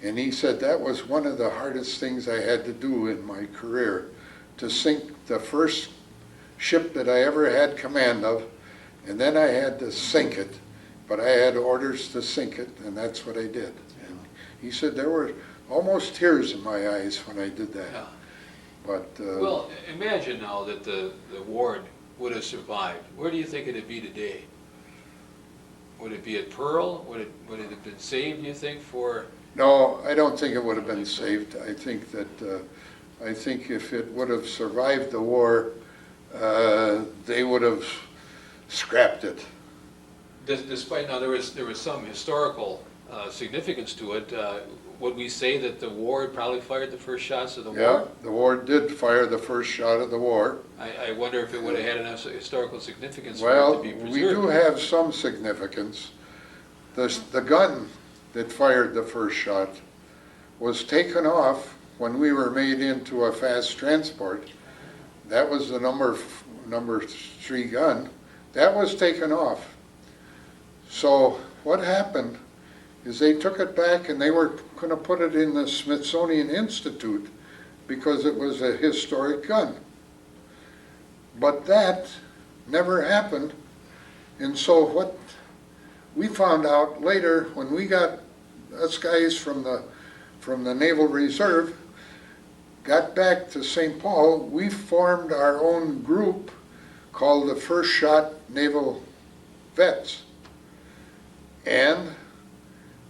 And he said that was one of the hardest things I had to do in my career, to sink the first ship that I ever had command of, and then I had to sink it. But I had orders to sink it, and that's what I did. And he said there were almost tears in my eyes when I did that. Yeah. But Well, imagine now that the Ward would have survived. Where do you think it'd be today? Would it be at Pearl? Would it have been saved, do you think, for... no, I don't think it would have been saved. I think if it would have survived the war, they would have scrapped it. Despite, now there was some historical significance to it. Would we say that the Ward probably fired the first shots of the war? Yeah, the Ward did fire the first shot of the war. I wonder if it would have had enough historical significance for it to be preserved. We do have some significance. The gun that fired the first shot was taken off when we were made into a fast transport. That was the number 3 gun. That was taken off. So what happened is they took it back, and they were going to put it in the Smithsonian Institute because it was a historic gun. But that never happened. And so what we found out later, when we got us guys from the Naval Reserve got back to St. Paul, we formed our own group called the First Shot Naval Vets. And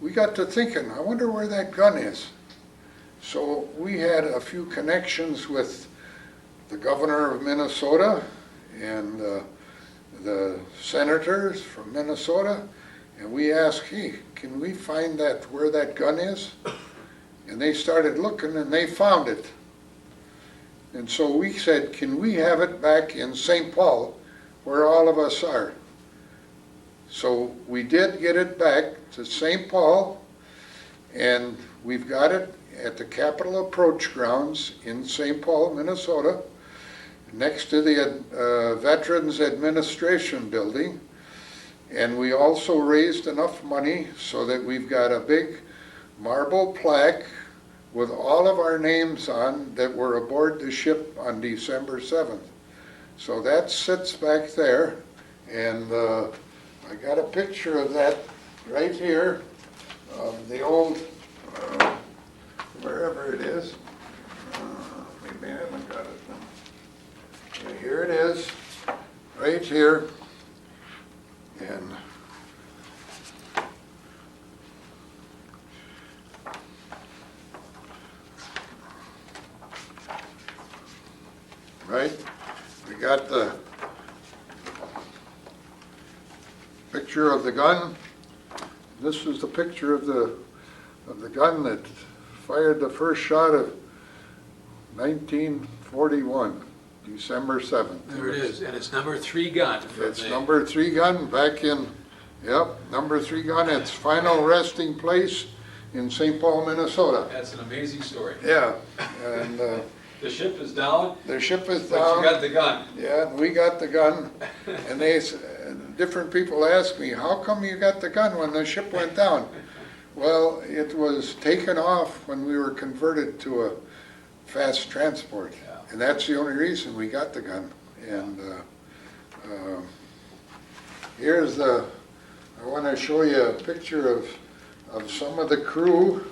we got to thinking, I wonder where that gun is. So we had a few connections with the governor of Minnesota and the senators from Minnesota, and we asked, hey, can we find where that gun is? And they started looking, and they found it. And so we said, can we have it back in St. Paul, where all of us are? So we did get it back to St. Paul, and we've got it at the Capitol Approach Grounds in St. Paul, Minnesota, next to the Veterans Administration Building. And we also raised enough money so that we've got a big marble plaque with all of our names on that were aboard the ship on December 7th. So that sits back there, and I got a picture of that right here, of the old, wherever it is. Maybe I haven't got it. Yeah, here it is, right here. And right, we got the picture of the gun, this is the picture of the gun that fired the first shot of 1941, December 7th. There it is, and it's number 3 gun. It's number 3 gun back in, yep, number 3 gun. Its final resting place in St. Paul, Minnesota. That's an amazing story. Yeah, and The ship is down, the ship is but down. you got the gun. Yeah, we got the gun, and different people ask me, how come you got the gun when the ship went down? Well, it was taken off when we were converted to a fast transport, and that's the only reason we got the gun. And I want to show you a picture of some of the crew.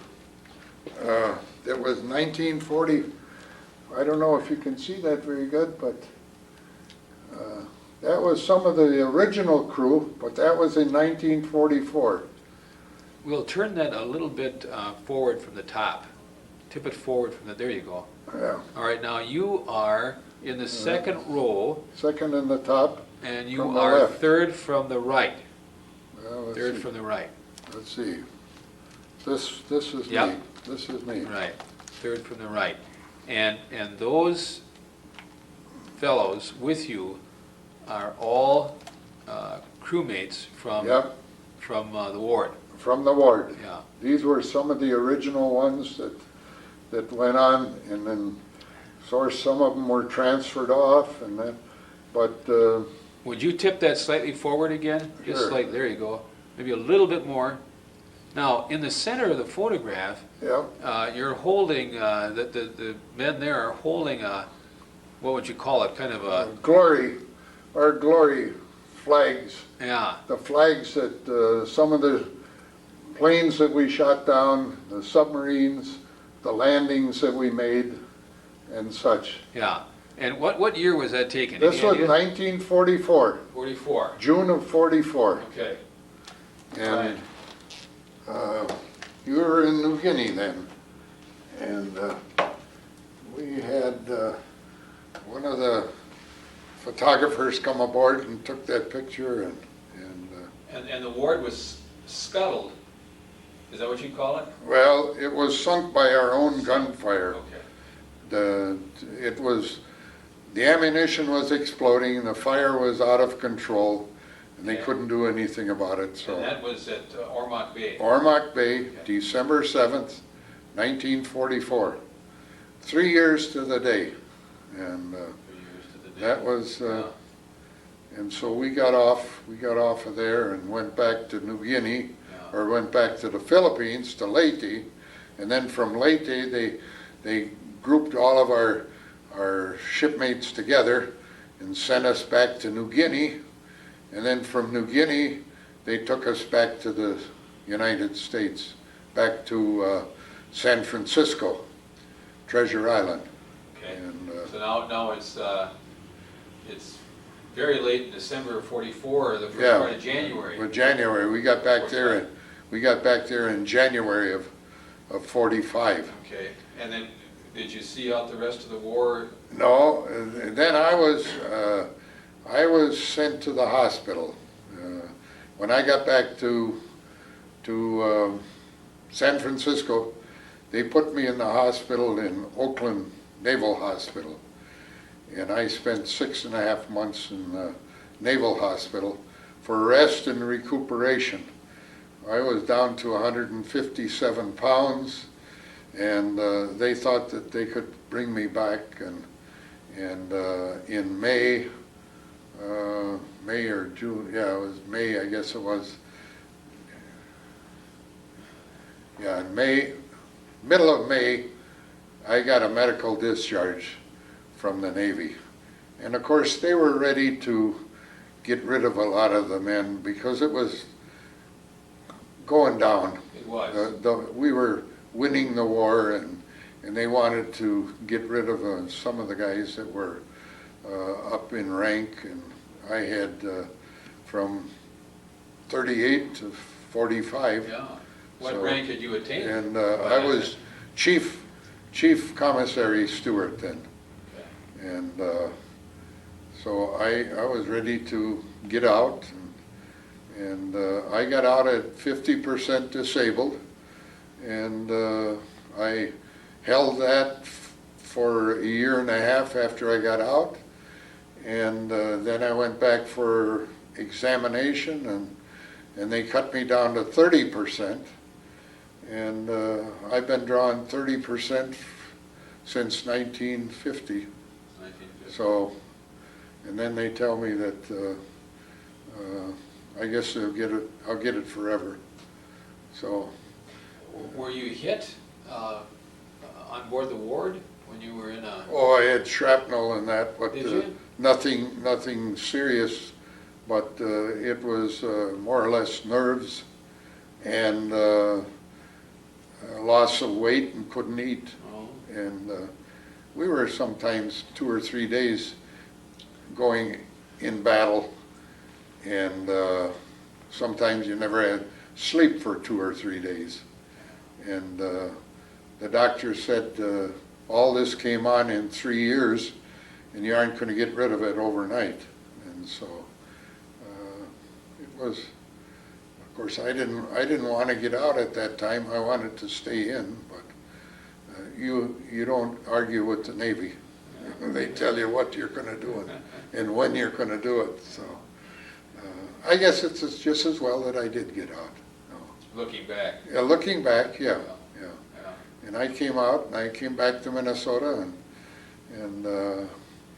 That was 1940. I don't know if you can see that very good, but that was some of the original crew, but that was in 1944. We'll turn that a little bit forward from the top. Tip it forward from the, there you go. Yeah. All right, now you are in the second row, Second in the top. and you From the are left. third from the right. Well, Third from the right. Let's see. This is Yep. me. This is me. Right, third from the right. And those fellows with you are all crewmates from Yep, the Ward. from the Ward. Yeah. These were some of the original ones that went on, and then, of course, some of them were transferred off, and then, but Would you tip that slightly forward again? Just Sure. like, there you go. Maybe a little bit more. Now, in the center of the photograph, yeah, you're holding, the men there are holding a, what would you call it, kind of a, our glory flags. yeah, The flags that some of the planes that we shot down, the submarines, the landings that we made, and such. yeah. And what year was that taken? This Any was idea? 1944, 44. June of 44. Okay. And you were in New Guinea then. And we had one of the photographers come aboard and took that picture, And the Ward was scuttled. Is that what you call it? well, it was sunk by our own gunfire. Okay. The ammunition was exploding, and the fire was out of control, and they Yeah. couldn't do anything about it, so. And that was at Ormoc Bay. Ormoc Bay, December 7th, 1944. 3 years to the day. And 3 years to the day. that was, Yeah. and so we got off of there and went back to New Guinea, Yeah. or went back to the Philippines, to Leyte, and then from Leyte, they grouped all of our shipmates together and sent us back to New Guinea, and then from New Guinea, they took us back to the United States, back to San Francisco, Treasure Island. Okay. And, So now it's very late in December of 44, or the first Yeah. part of January. With January, we got back there in January of 45. Okay. And then did you see out the rest of the war? No, and then I was sent to the hospital. When I got back to San Francisco, they put me in the hospital in Oakland Naval Hospital. And I spent 6.5 months in the Naval Hospital for rest and recuperation. I was down to 157 pounds, and they thought that they could bring me back, and in May or June, yeah, it was May, I guess it was. Yeah, in May, middle of May, I got a medical discharge from the Navy. And of course, they were ready to get rid of a lot of the men because it was going down. It was. We were winning the war, and they wanted to get rid of some of the guys that were up in rank, and I had from 38 to 45. Yeah. What So- rank had you attained? And I was chief commissary steward then. Okay. And so I was ready to get out, And I got out at 50% disabled, and I held that for a year and a half after I got out, and then I went back for examination, and they cut me down to 30%, and I've been drawing 30% since 1950. So, and then they tell me that I guess I'll get it forever. So. Were you hit on board the Ward when you were in a? Oh, I had shrapnel and that, but Did you? nothing serious. But it was more or less nerves and loss of weight and couldn't eat. Oh. And we were sometimes 2 or 3 days going in battle, and sometimes you never had sleep for 2 or 3 days. And the doctor said, all this came on in 3 years, and you aren't going to get rid of it overnight. And so it was, of course, I didn't want to get out at that time. I wanted to stay in, but you don't argue with the Navy. They tell you what you're going to do and when you're going to do it. So I guess it's just as well that I did get out. Looking back. Yeah, looking back, yeah. Yeah. And I came out, and I came back to Minnesota, and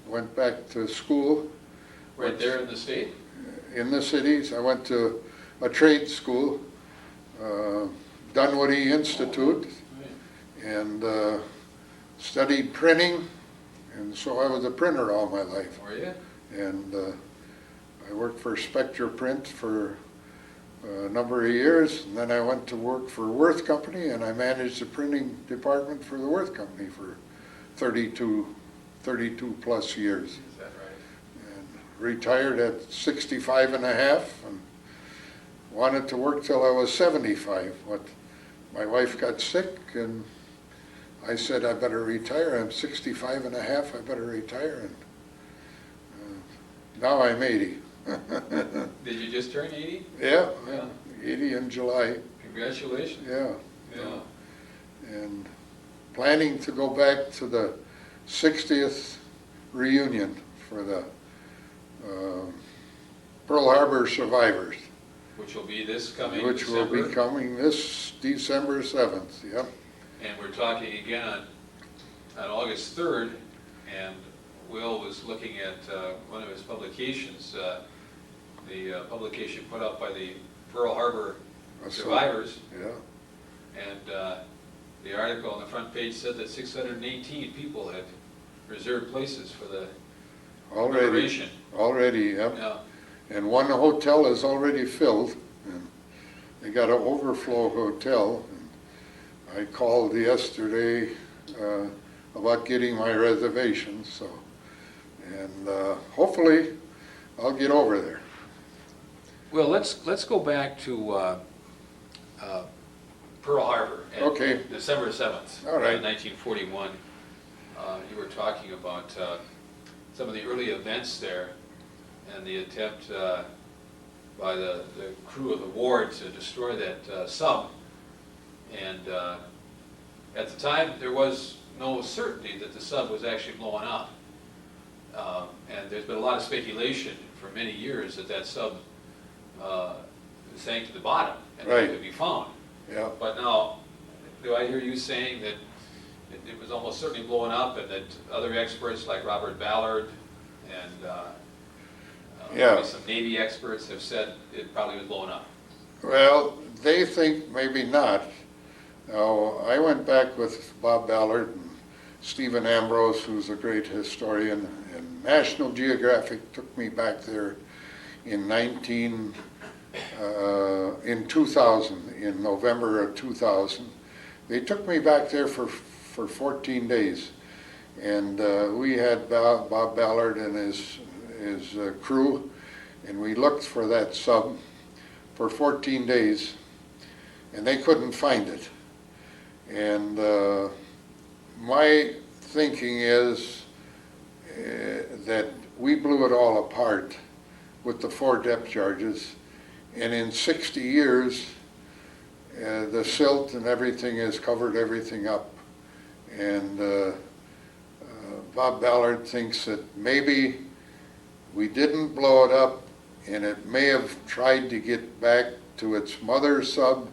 went back to school. Right there in the state? In the cities. I went to a trade school, WWII Institute, and studied printing, and so I was a printer all my life. Were you? And I worked for Spectre Print for a number of years, and then I went to work for Worth Company, and I managed the printing department for the Worth Company for 32 plus years. Is that right? And retired at 65 and a half, and wanted to work till I was 75, but my wife got sick, and I said, I better retire. I'm 65 and a half, I better retire. And now I'm 80. Did you just turn 80? Yeah, 80 in July. Congratulations. Yeah. And planning to go back to the 60th reunion for the Pearl Harbor survivors. Which will be this coming Which December. will be coming this December 7th, yep. And we're talking again on August 3rd, and Will was looking at one of his publications, the publication put out by the Pearl Harbor survivors. Yeah. And the article on the front page said that 618 people had reserved places for the commemoration. Already, yep. Yeah. And one hotel is already filled, and they got an overflow hotel. And I called yesterday about getting my reservation, so, and hopefully I'll get over there. Well, let's go back to Pearl Harbor. And Okay. December 7th, All right. 1941. You were talking about some of the early events there, and the attempt by the crew of the Ward to destroy that sub. And at the time, there was no certainty that the sub was actually blowing up. And there's been a lot of speculation for many years that that sub sank to the bottom and Right. never could be found. Yeah. But now, do I hear you saying that it was almost certainly blowing up, and that other experts like Robert Ballard and Yeah. maybe some Navy experts have said it probably was blowing up? Well, they think maybe not. Now, I went back with Bob Ballard and Stephen Ambrose, who's a great historian, and National Geographic took me back there in 2000, in November of 2000. They took me back there for 14 days, and we had Bob Ballard and his crew, and we looked for that sub for 14 days, and they couldn't find it. And my thinking is that we blew it all apart with the 4 depth charges, And in 60 years, the silt and everything has covered everything up. And Bob Ballard thinks that maybe we didn't blow it up, and it may have tried to get back to its mother sub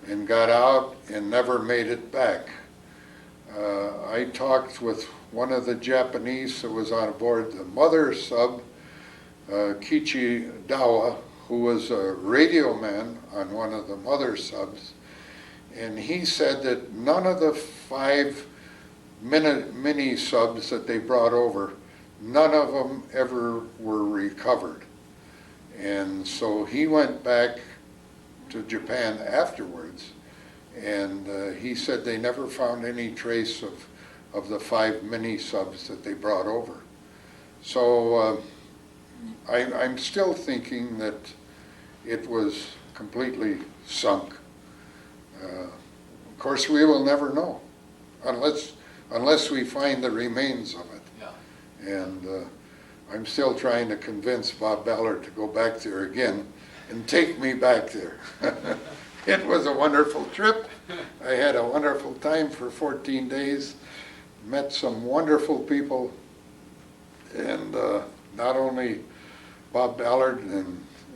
and got out and never made it back. I talked with one of the Japanese that was on board the mother sub, Kichi Dawa, who was a radio man on one of the mother subs, and he said that none of the 5 mini subs that they brought over, none of them ever were recovered. And so he went back to Japan afterwards, and he said they never found any trace of the 5 mini subs that they brought over. So I'm still thinking that it was completely sunk. Of course, we will never know unless we find the remains of it. Yeah. And I'm still trying to convince Bob Ballard to go back there again and take me back there. It was a wonderful trip. I had a wonderful time for 14 days, met some wonderful people, and not only Bob Ballard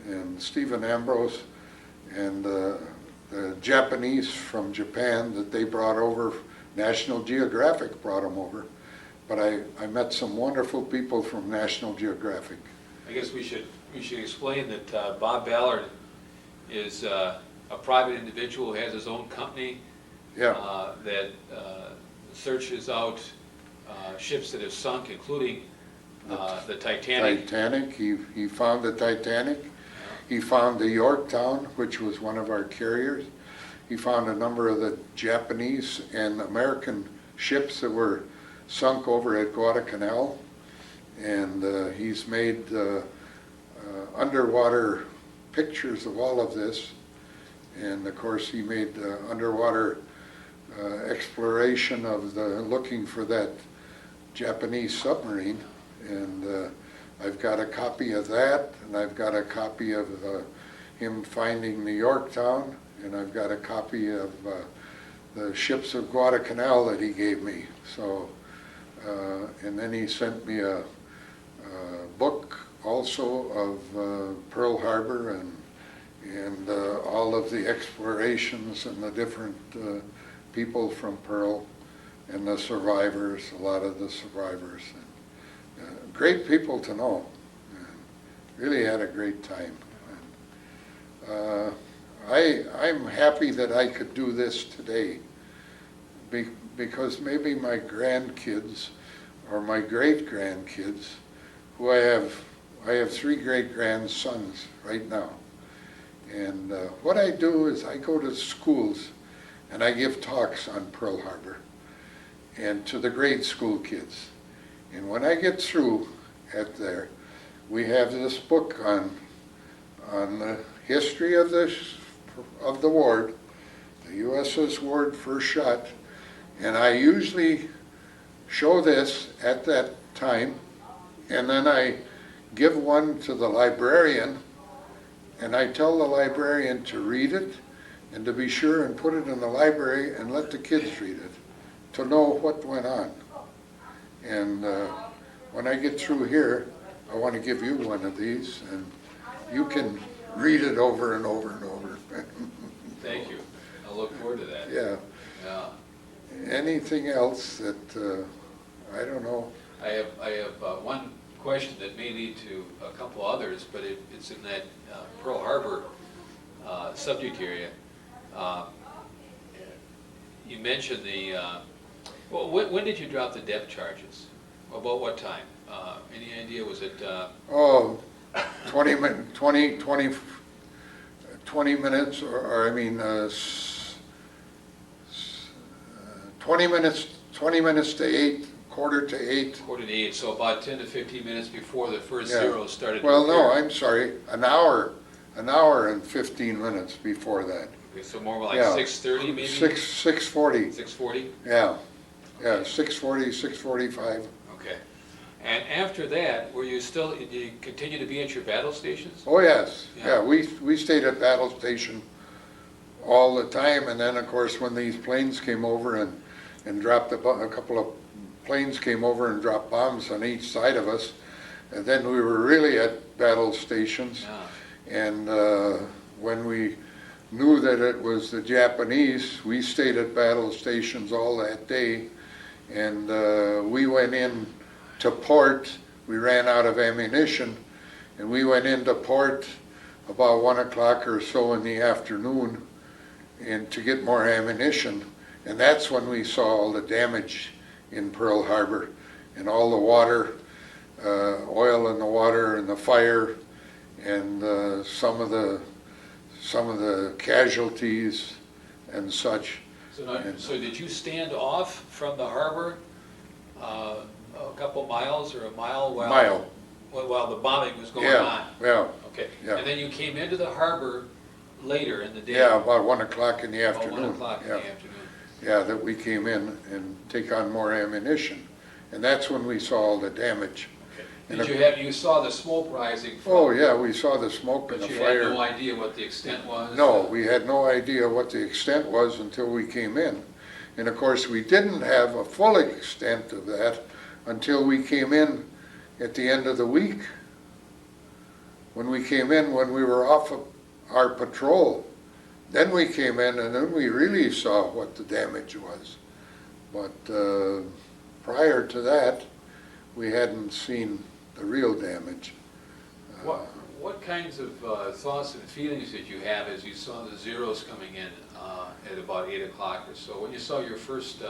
and Stephen Ambrose and the Japanese from Japan that they brought over, National Geographic brought them over, but I met some wonderful people from National Geographic. I guess we should explain that Bob Ballard is a private individual who has his own company. Yeah. That searches out ships that have sunk, including the Titanic. Titanic. He found the Titanic. Yeah. He found the Yorktown, which was one of our carriers. He found a number of the Japanese and American ships that were sunk over at Guadalcanal, and he's made underwater pictures of all of this. And of course, he made underwater exploration of looking for that Japanese submarine. And I've got a copy of that, and I've got a copy of him finding the Yorktown, and I've got a copy of the ships of Guadalcanal that he gave me. So, and then he sent me a book also of Pearl Harbor and all of the explorations and the different people from Pearl and the survivors, a lot of the survivors. And, great people to know. And really had a great time. And, I'm happy that I could do this today because maybe my grandkids or my great-grandkids, who I have 3 great-grandsons right now. And what I do is I go to schools and I give talks on Pearl Harbor and to the grade school kids. And when I get through at there, we have this book on the history of the Ward, the USS Ward first shot, and I usually show this at that time, and then I give one to the librarian, and I tell the librarian to read it and to be sure and put it in the library and let the kids read it to know what went on. And when I get through here, I want to give you one of these, and you can read it over and over and over. Thank you. I'll look forward to that. Yeah. Yeah. Anything else that, I don't know. I have one question that may lead to a couple others, but it's in that Pearl Harbor subject area. You mentioned the, well, when did you drop the depth charges? About what time? Any idea? Was it? 20 minutes, or I mean, 20 minutes to 8, quarter to 8. Quarter to 8, so about 10 to 15 minutes before the first Yeah. zeros started Well, to appear. no, I'm sorry, an hour and 15 minutes before that. Okay, so more like Yeah. 6:30 maybe? 6:40. 6:40? Yeah, 6:40, 6:45. Okay. And after that, did you continue to be at your battle stations? Oh, yes, Yeah. yeah, we stayed at battle station all the time, and then, of course, when these planes came over and dropped a couple of planes came over and dropped bombs on each side of us, and then we were really at battle stations. Yeah. And when we knew that it was the Japanese, we stayed at battle stations all that day, and we went in to port. We ran out of ammunition, and we went into port about 1 o'clock or so in the afternoon and to get more ammunition, and that's when we saw all the damage in Pearl Harbor and all the water, oil in the water and the fire, and some of the casualties and such. So did you stand off from the harbor a couple miles or a mile while the bombing was going on? Yeah. Okay. Yeah. And then you came into the harbor later in the day? Yeah, about 1 o'clock in the afternoon. About 1 o'clock in Yeah. the afternoon. Yeah, that we came in and take on more ammunition. And that's when we saw all the damage. Okay. You saw the smoke rising from? Oh, yeah, we saw the smoke and the But you fire. had no idea what the extent was? No, we had no idea what the extent was until we came in. And of course, we didn't have a full extent of that until we came in at the end of the week. When we came in, when we were off of our patrol, then we came in and then we really saw what the damage was. But prior to that, we hadn't seen the real damage. What kinds of thoughts and feelings did you have as you saw the Zeros coming in at about 8 o'clock or so? When you saw your first...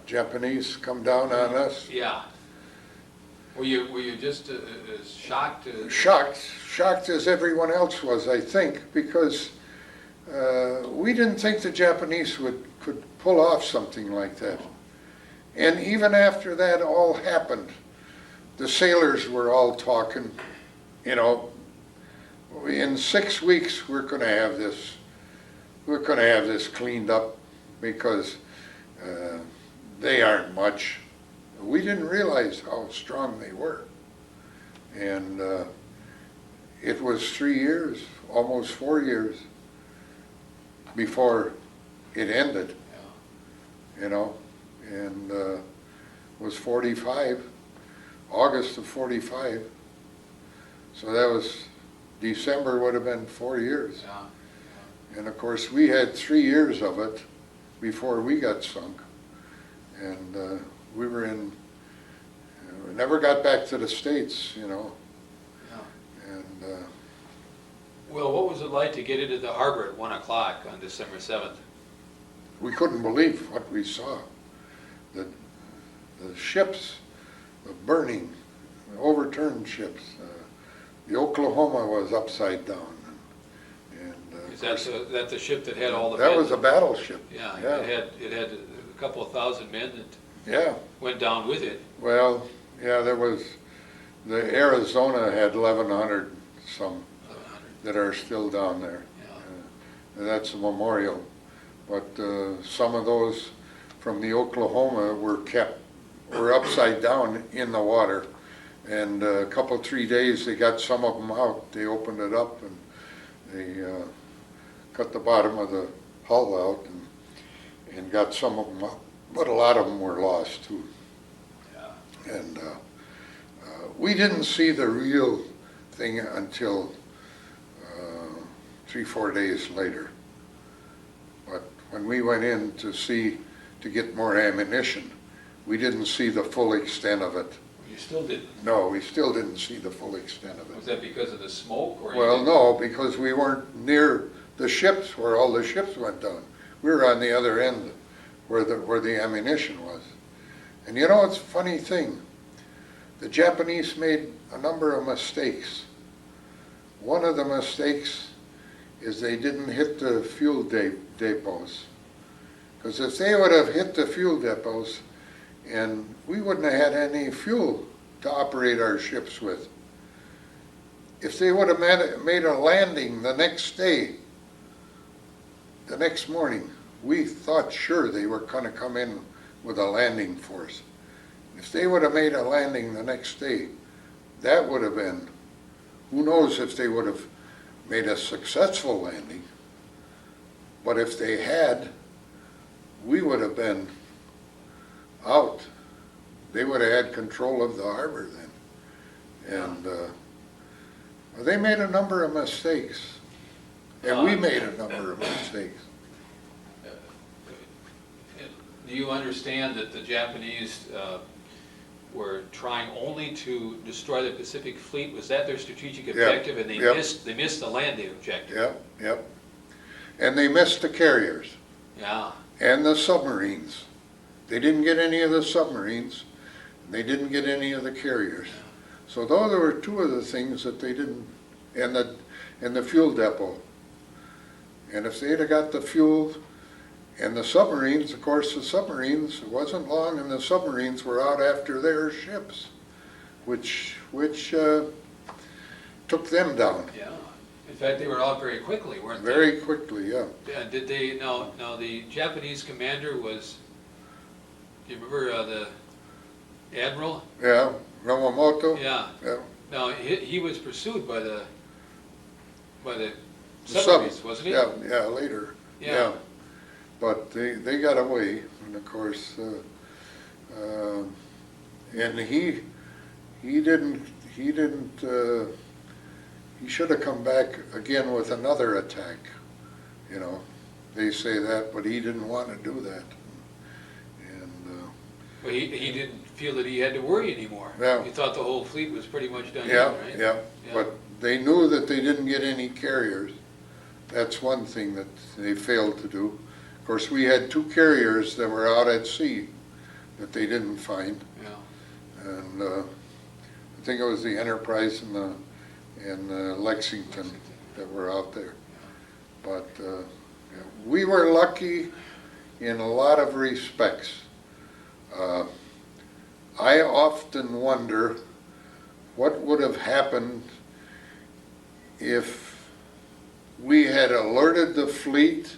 Japanese come down on us? Yeah. Were you just as shocked? Shocked as everyone else was, I think, because we didn't think the Japanese could pull off something like that. And even after that all happened, the sailors were all talking, in 6 weeks we're going to have this cleaned up because they aren't much. We didn't realize how strong they were. And it was 3 years, almost 4 years, before it ended, and was 45, August of 45. So that was, December would have been 4 years. Yeah. And of course, we had 3 years of it before we got sunk. And we never got back to the States, Yeah. And Well, what was it like to get into the harbor at 1 o'clock on December 7th? we couldn't believe what we saw. The ships, the burning, overturned ships. The Oklahoma was upside down. And Is that the ship that had all the that men? was a battleship. Yeah, Yeah. It had a couple of thousand men that Yeah. went down with it. Well, yeah, there was, the Arizona had 1,100 some 1,100. that are still down there. Yeah. And that's a memorial. But some of those from the Oklahoma were upside down in the water. And a couple, 3 days, they got some of them out. They opened it up and they cut the bottom of the hull out and got some of them up. But a lot of them were lost too. Yeah. And we didn't see the real thing until 3-4 days later. But when we went in to get more ammunition, we didn't see the full extent of it. You still didn't? No, we still didn't see the full extent of Was it. that because of the smoke? Or Well, no, because we weren't near the ships where all the ships went down. We were on the other end where the ammunition was. And it's a funny thing. The Japanese made a number of mistakes. One of the mistakes is they didn't hit the fuel depots. Because if they would have hit the fuel depots, and we wouldn't have had any fuel to operate our ships with. If they would have made a landing the next day, the next morning, we thought sure they were going to come in with a landing force. If they would have made a landing the next day, that would have been, who knows if they would have made a successful landing, but if they had, we would have been out. They would have had control of the harbor then. And they made a number of mistakes, and we made a number of mistakes. Do you understand that the Japanese were trying only to destroy the Pacific Fleet? Was that their strategic objective? And they missed the landing objective. Yep. And they missed the carriers. Yeah. And the submarines. They didn't get any of the submarines. They didn't get any of the carriers. Yeah. So those were two of the things that they didn't, and the fuel depot. And if they'd have got the fuel and the submarines, of course the submarines, it wasn't long and the submarines were out after their ships, which took them down. Yeah. In fact, they were out very quickly, weren't they? Very quickly, yeah. Did they, now the Japanese commander was, do you remember the admiral? Yeah, Yamamoto. Yeah. Yeah. Now, he was pursued by the submarines, wasn't he? Yeah, later. Yeah. But they got away, and of course, and he should have come back again with another attack. You know, they say that, but he didn't want to do that. And well, he didn't feel that he had to worry anymore. Yeah. He thought the whole fleet was pretty much done. yeah, right? yeah, but they knew that they didn't get any carriers. That's one thing that they failed to do. Of course, we had two carriers that were out at sea that they didn't find. Yeah. And I think it was the Enterprise and the Lexington that were out there. But we were lucky in a lot of respects. I often wonder what would have happened if we had alerted the fleet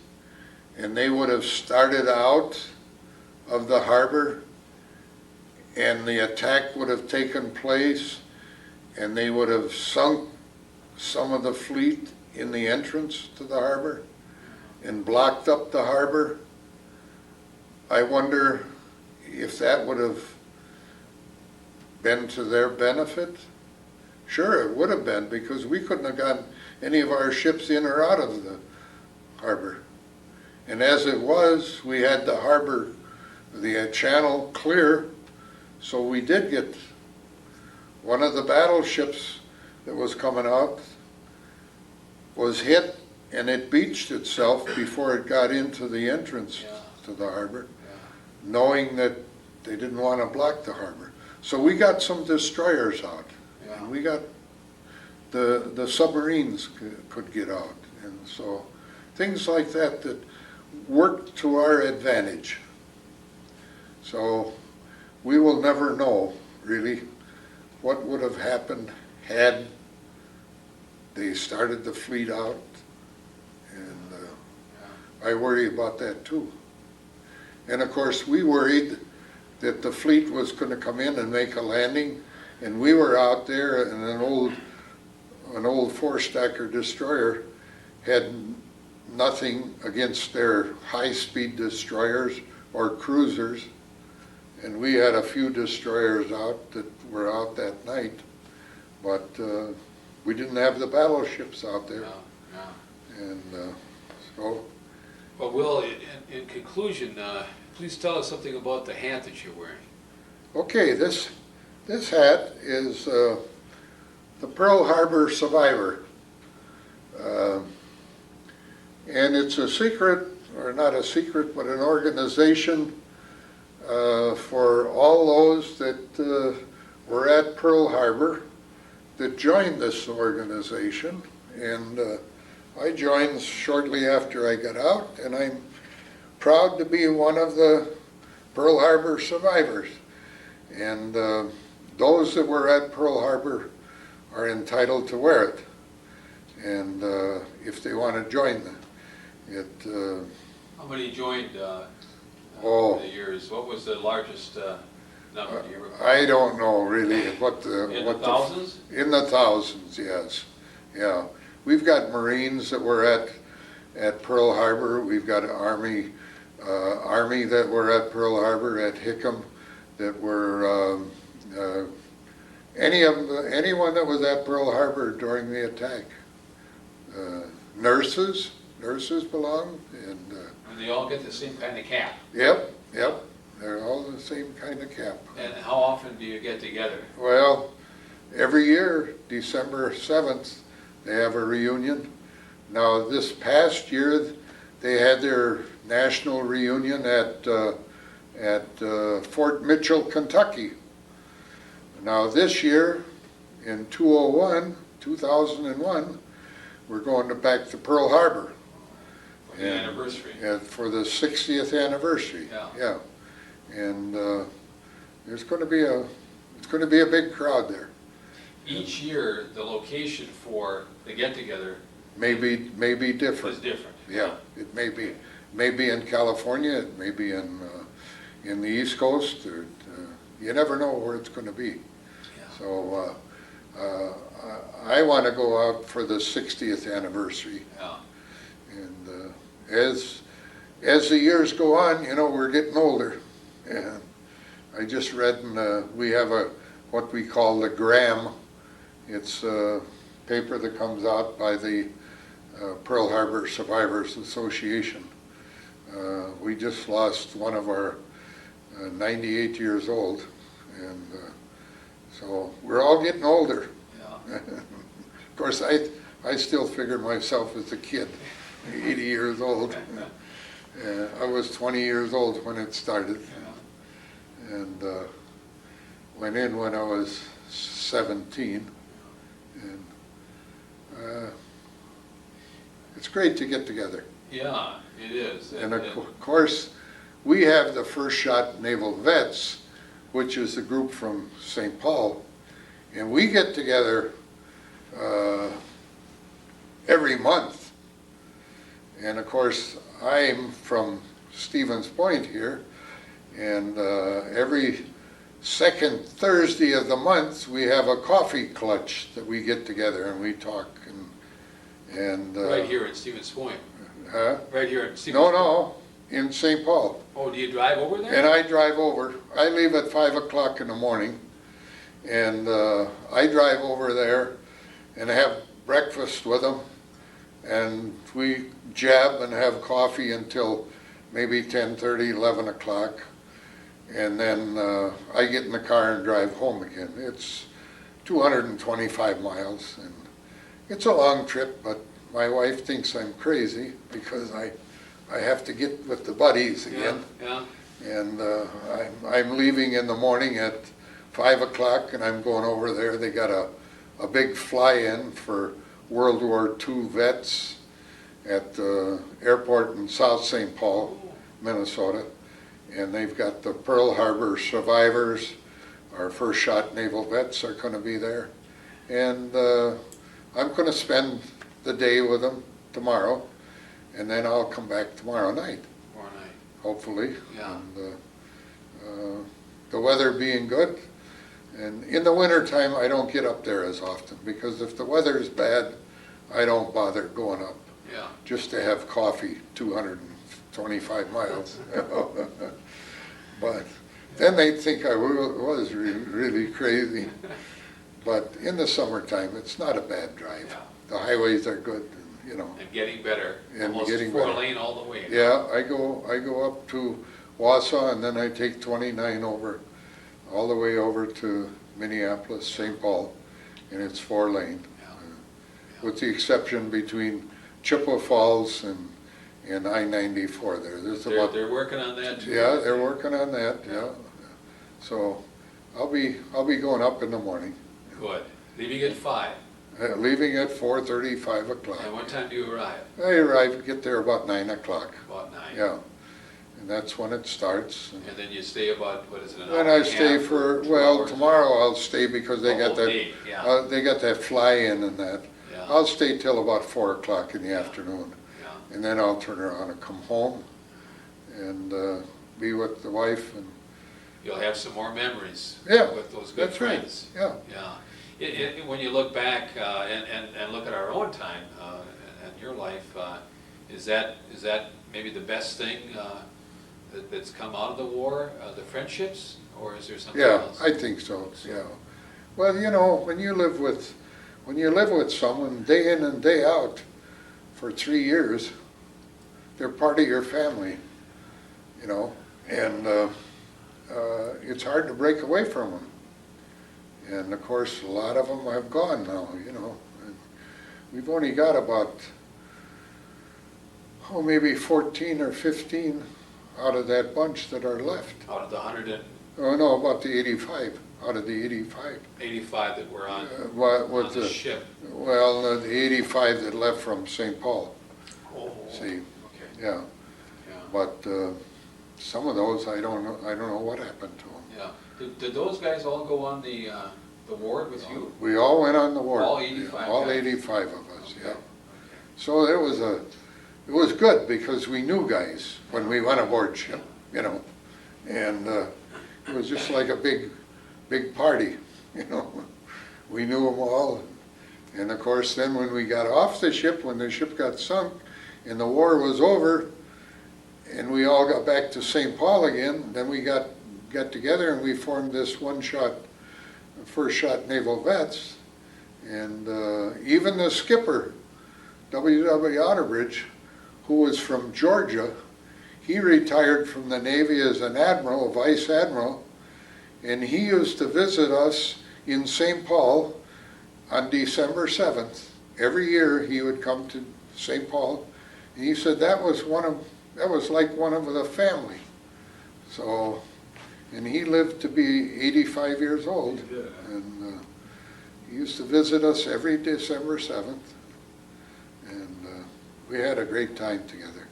and they would have started out of the harbor and the attack would have taken place and they would have sunk some of the fleet in the entrance to the harbor and blocked up the harbor. I wonder if that would have been to their benefit. Sure, it would have been, because we couldn't have gotten any of our ships in or out of the harbor. And as it was, we had the harbor, the channel clear, so we did get one of the battleships that was coming out was hit and it beached itself before it got into the entrance to the harbor, knowing that they didn't want to block the harbor. So we got some destroyers out, and we got the submarines could get out, and so things like that that worked to our advantage. So we will never know, really, what would have happened had they started the fleet out, and I worry about that too. And of course, we worried that the fleet was going to come in and make a landing, and we were out there, and an old four-stacker destroyer had nothing against their high-speed destroyers or cruisers, and we had a few destroyers out that were out that night, but we didn't have the battleships out there. And so. Well, Will, in conclusion, please tell us something about the hat that you're wearing. Okay, this hat is the Pearl Harbor Survivor. And it's a secret, or not a secret, but an organization for all those that were at Pearl Harbor that joined this organization. And I joined shortly after I got out, and I'm proud to be one of the Pearl Harbor survivors. And those that were at Pearl Harbor are entitled to wear it, and if they want to join it. How many joined over the years? What was the largest number, do you recall? I don't know really what the... In what the thousands? In the thousands, yes. Yeah. We've got Marines that were at Pearl Harbor. We've got Army that were at Pearl Harbor, at Hickam, that were anyone that was at Pearl Harbor during the attack. Nurses belong, and And they all get the same kind of cap. yep, they're all the same kind of cap. And how often do you get together? Well, every year, December 7th, they have a reunion. Now, this past year, they had their national reunion at Fort Mitchell, Kentucky. Now, this year, in 2001, we're going back to Pearl Harbor. For the anniversary. And for the 60th anniversary. Yeah. And it's going to be a big crowd there. Each year, the location for the get-together May be different. is different. Yeah, it may be. Maybe in California, it may be in the East Coast. Or, you never know where it's going to be. Yeah. So I want to go out for the 60th anniversary. Yeah. And as the years go on, we're getting older. And I just read, we have what we call the Gram. It's a paper that comes out by the Pearl Harbor Survivors Association. We just lost one of our 98 years old, and so we're all getting older. Yeah. Of course, I still figure myself as a kid, 80 years old. I was 20 years old when it started, and went in when I was 17. And it's great to get together. Yeah, it is. And of course, we have the First Shot Naval Vets, which is a group from St. Paul, and we get together every month. And of course, I'm from Stevens Point here, and every second Thursday of the month, we have a coffee clutch that we get together and we talk. And right here in Stevens Point. Huh? Right here in Stevens Point. No, in St. Paul. Oh, do you drive over there? And I drive over. I leave at 5 o'clock in the morning, and I drive over there and have breakfast with them, and we jab and have coffee until maybe 10:30, 11 o'clock, and then I get in the car and drive home again. It's 225 miles, and it's a long trip, but my wife thinks I'm crazy because I have to get with the buddies again. Yeah. And I'm leaving in the morning at 5 o'clock, and I'm going over there. They got a big fly-in for World War II vets at the airport in South St. Paul, Minnesota. And they've got the Pearl Harbor survivors. Our First Shot Naval Vets are going to be there. And I'm going to spend the day with them tomorrow, and then I'll come back tomorrow night. Tomorrow night. Hopefully. Yeah. And, the weather being good. And in the wintertime, I don't get up there as often, because if the weather is bad, I don't bother going up. Yeah. Just to have coffee 225 miles. But then they'd think I was really crazy. But in the summertime, it's not a bad drive. Yeah. The highways are good, And getting better. And Almost getting four better. lane all the way. Yeah, I go up to Wausau, and then I take 29 over, all the way over to Minneapolis, St. Paul, and it's 4 lane. Yeah. With the exception between Chippewa Falls and I-94 there. They're working on that too. Yeah, they're working on that, yeah. So I'll be going up in the morning. Good. Leaving at 5. Leaving at 4:30, 5 o'clock. And what time do you arrive? I get there about 9 o'clock. About 9. Yeah, and that's when it starts. And then you stay about, what is it, an hour And and I a stay half for, or 2 well, hours? tomorrow I'll stay because they got Whole that, day, yeah. they got that fly-in and that. Yeah. I'll stay till about 4 o'clock in the afternoon, Yeah. and then I'll turn around and come home and be with the wife you'll have some more memories Yeah, with those good that's right. friends. Yeah. Yeah. When you look back and look at our own time and your life, is that maybe the best thing that's come out of the war, the friendships, or is there something Yeah, else? I think so, yeah. Well, you know, when you live with someone day in and day out for 3 years, they're part of your family, you know, and it's hard to break away from them. And of course, a lot of them have gone now, you know. And we've only got about, maybe 14 or 15 out of that bunch that are left. Out of the 185 Oh, no, about the 85, out of the 85. that were on With the ship. Well, the 85 that left from St. Paul, Oh, see, okay. yeah. Yeah. But some of those, I don't know what happened to them. Yeah. Did those guys all go on the Ward with you? We all went on the Ward. All 85 All guys? 85 of us, yeah. Okay. So it was good because we knew guys when we went aboard ship, you know. And it was just like a big party, you know. We knew them all. And of course, then when we got off the ship, when the ship got sunk and the war was over, and we all got back to St. Paul again, then we got together and we formed this first shot naval vets. And even the skipper, WWII, who was from Georgia, he retired from the Navy as an admiral, a vice admiral, and he used to visit us in St. Paul on December 7th. Every year he would come to St. Paul, and he said that was like one of the family. So, and he lived to be 85 years old, and he used to visit us every December 7th, and we had a great time together.